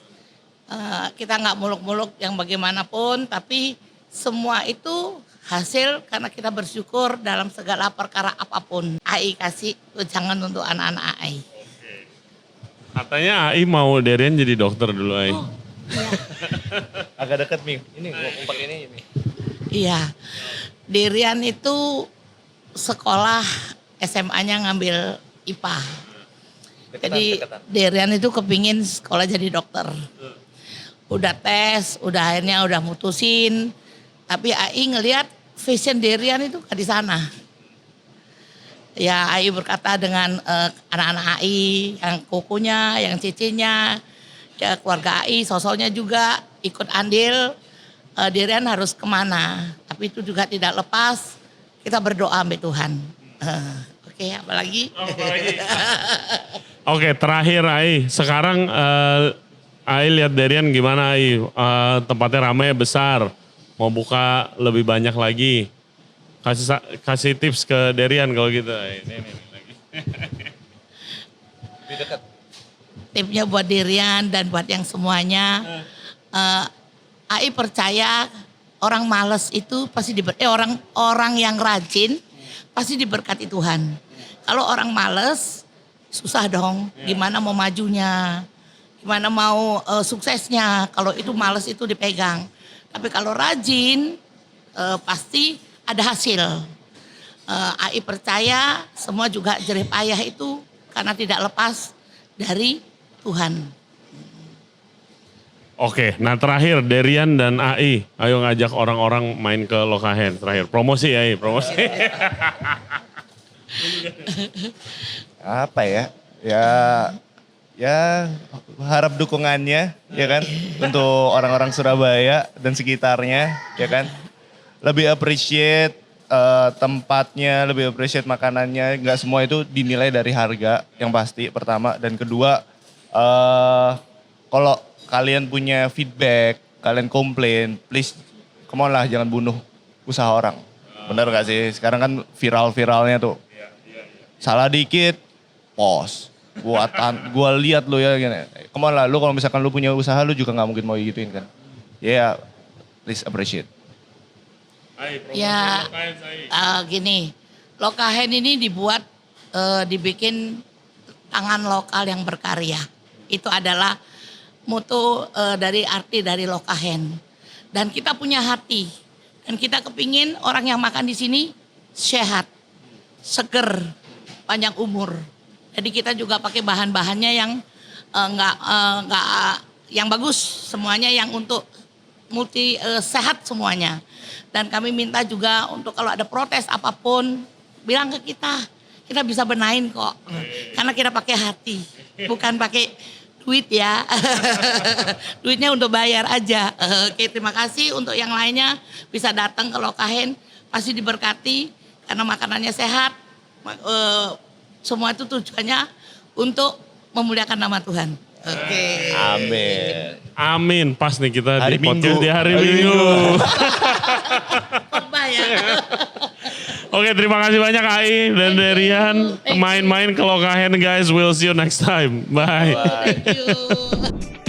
C: Kita nggak muluk-muluk yang bagaimanapun, tapi semua itu hasil karena kita bersyukur dalam segala perkara apapun. AI kasih jangan untuk anak-anak AI.
B: Katanya AI mau Derian jadi dokter dulu AI.
A: Agak dekat Mi. Ini gue pakai ini.
C: Iya. Derian itu sekolah SMA-nya ngambil IPA. Jadi Derian itu kepingin sekolah jadi dokter. Udah tes, akhirnya udah mutusin. Tapi AI ngelihat vision Derian itu gak di sana. Ya AI berkata dengan anak-anak AI, yang kukunya, yang cicinya, ya keluarga AI, sosoknya juga ikut andil. Derian harus kemana, tapi itu juga tidak lepas kita berdoa sama Tuhan. Oke, apalagi?
B: Oke, terakhir AI, sekarang Ai lihat Derian gimana Ai? Tempatnya ramai besar, mau buka lebih banyak lagi. Kasih tips ke Derian kalau gitu. Ini lagi.
C: Tipsnya buat Derian dan buat yang semuanya. Ai percaya orang malas itu pasti orang yang rajin pasti diberkati Tuhan. Kalau orang malas susah dong. Gimana mau majunya? Gimana mau suksesnya kalau itu males itu dipegang. Tapi kalau rajin pasti ada hasil. Ai percaya semua juga jerih payah itu karena tidak lepas dari Tuhan.
B: Oke, nah terakhir Derian dan Ai, ayo ngajak orang-orang main ke Lokahen. Terakhir, promosi Ai, promosi.
A: Apa ya? Ya harap dukungannya ya kan untuk orang-orang Surabaya dan sekitarnya ya kan. Lebih appreciate tempatnya, lebih appreciate makanannya. Nggak semua itu dinilai dari harga yang pasti pertama. Dan kedua kalau kalian punya feedback, kalian komplain, please come on lah jangan bunuh usaha orang. Bener gak sih? Sekarang kan viral-viralnya tuh. Salah dikit, post. Gua lihat lu ya gini. Come on lah, lu kalau misalkan lu punya usaha lu juga gak mungkin mau gituin kan. Ya, please appreciate.
C: Ya, gini, Lokahen ini dibikin tangan lokal yang berkarya. Itu adalah mutu dari arti dari Lokahen. Dan kita punya hati. Dan kita kepingin orang yang makan di sini sehat, seger, panjang umur. Jadi kita juga pakai bahan-bahannya yang yang bagus, semuanya yang untuk multi sehat semuanya. Dan kami minta juga untuk kalau ada protes apapun bilang ke kita bisa benahin kok. Karena kita pakai hati, bukan pakai duit ya. Duitnya untuk bayar aja. Oke, terima kasih untuk yang lainnya bisa datang ke Lokahen, pasti diberkati karena makanannya sehat. Semua itu tujuannya untuk memuliakan nama Tuhan. Oke.
A: Amin.
B: Amin, pas nih kita
A: Hari
B: di podcast
A: Minggu.
B: di hari Minggu.
C: Khotbah ya.
B: Oke, terima kasih banyak Ai dan Derian. Main-main ke Lokahen guys, we'll see you next time. Bye.
C: Thank you.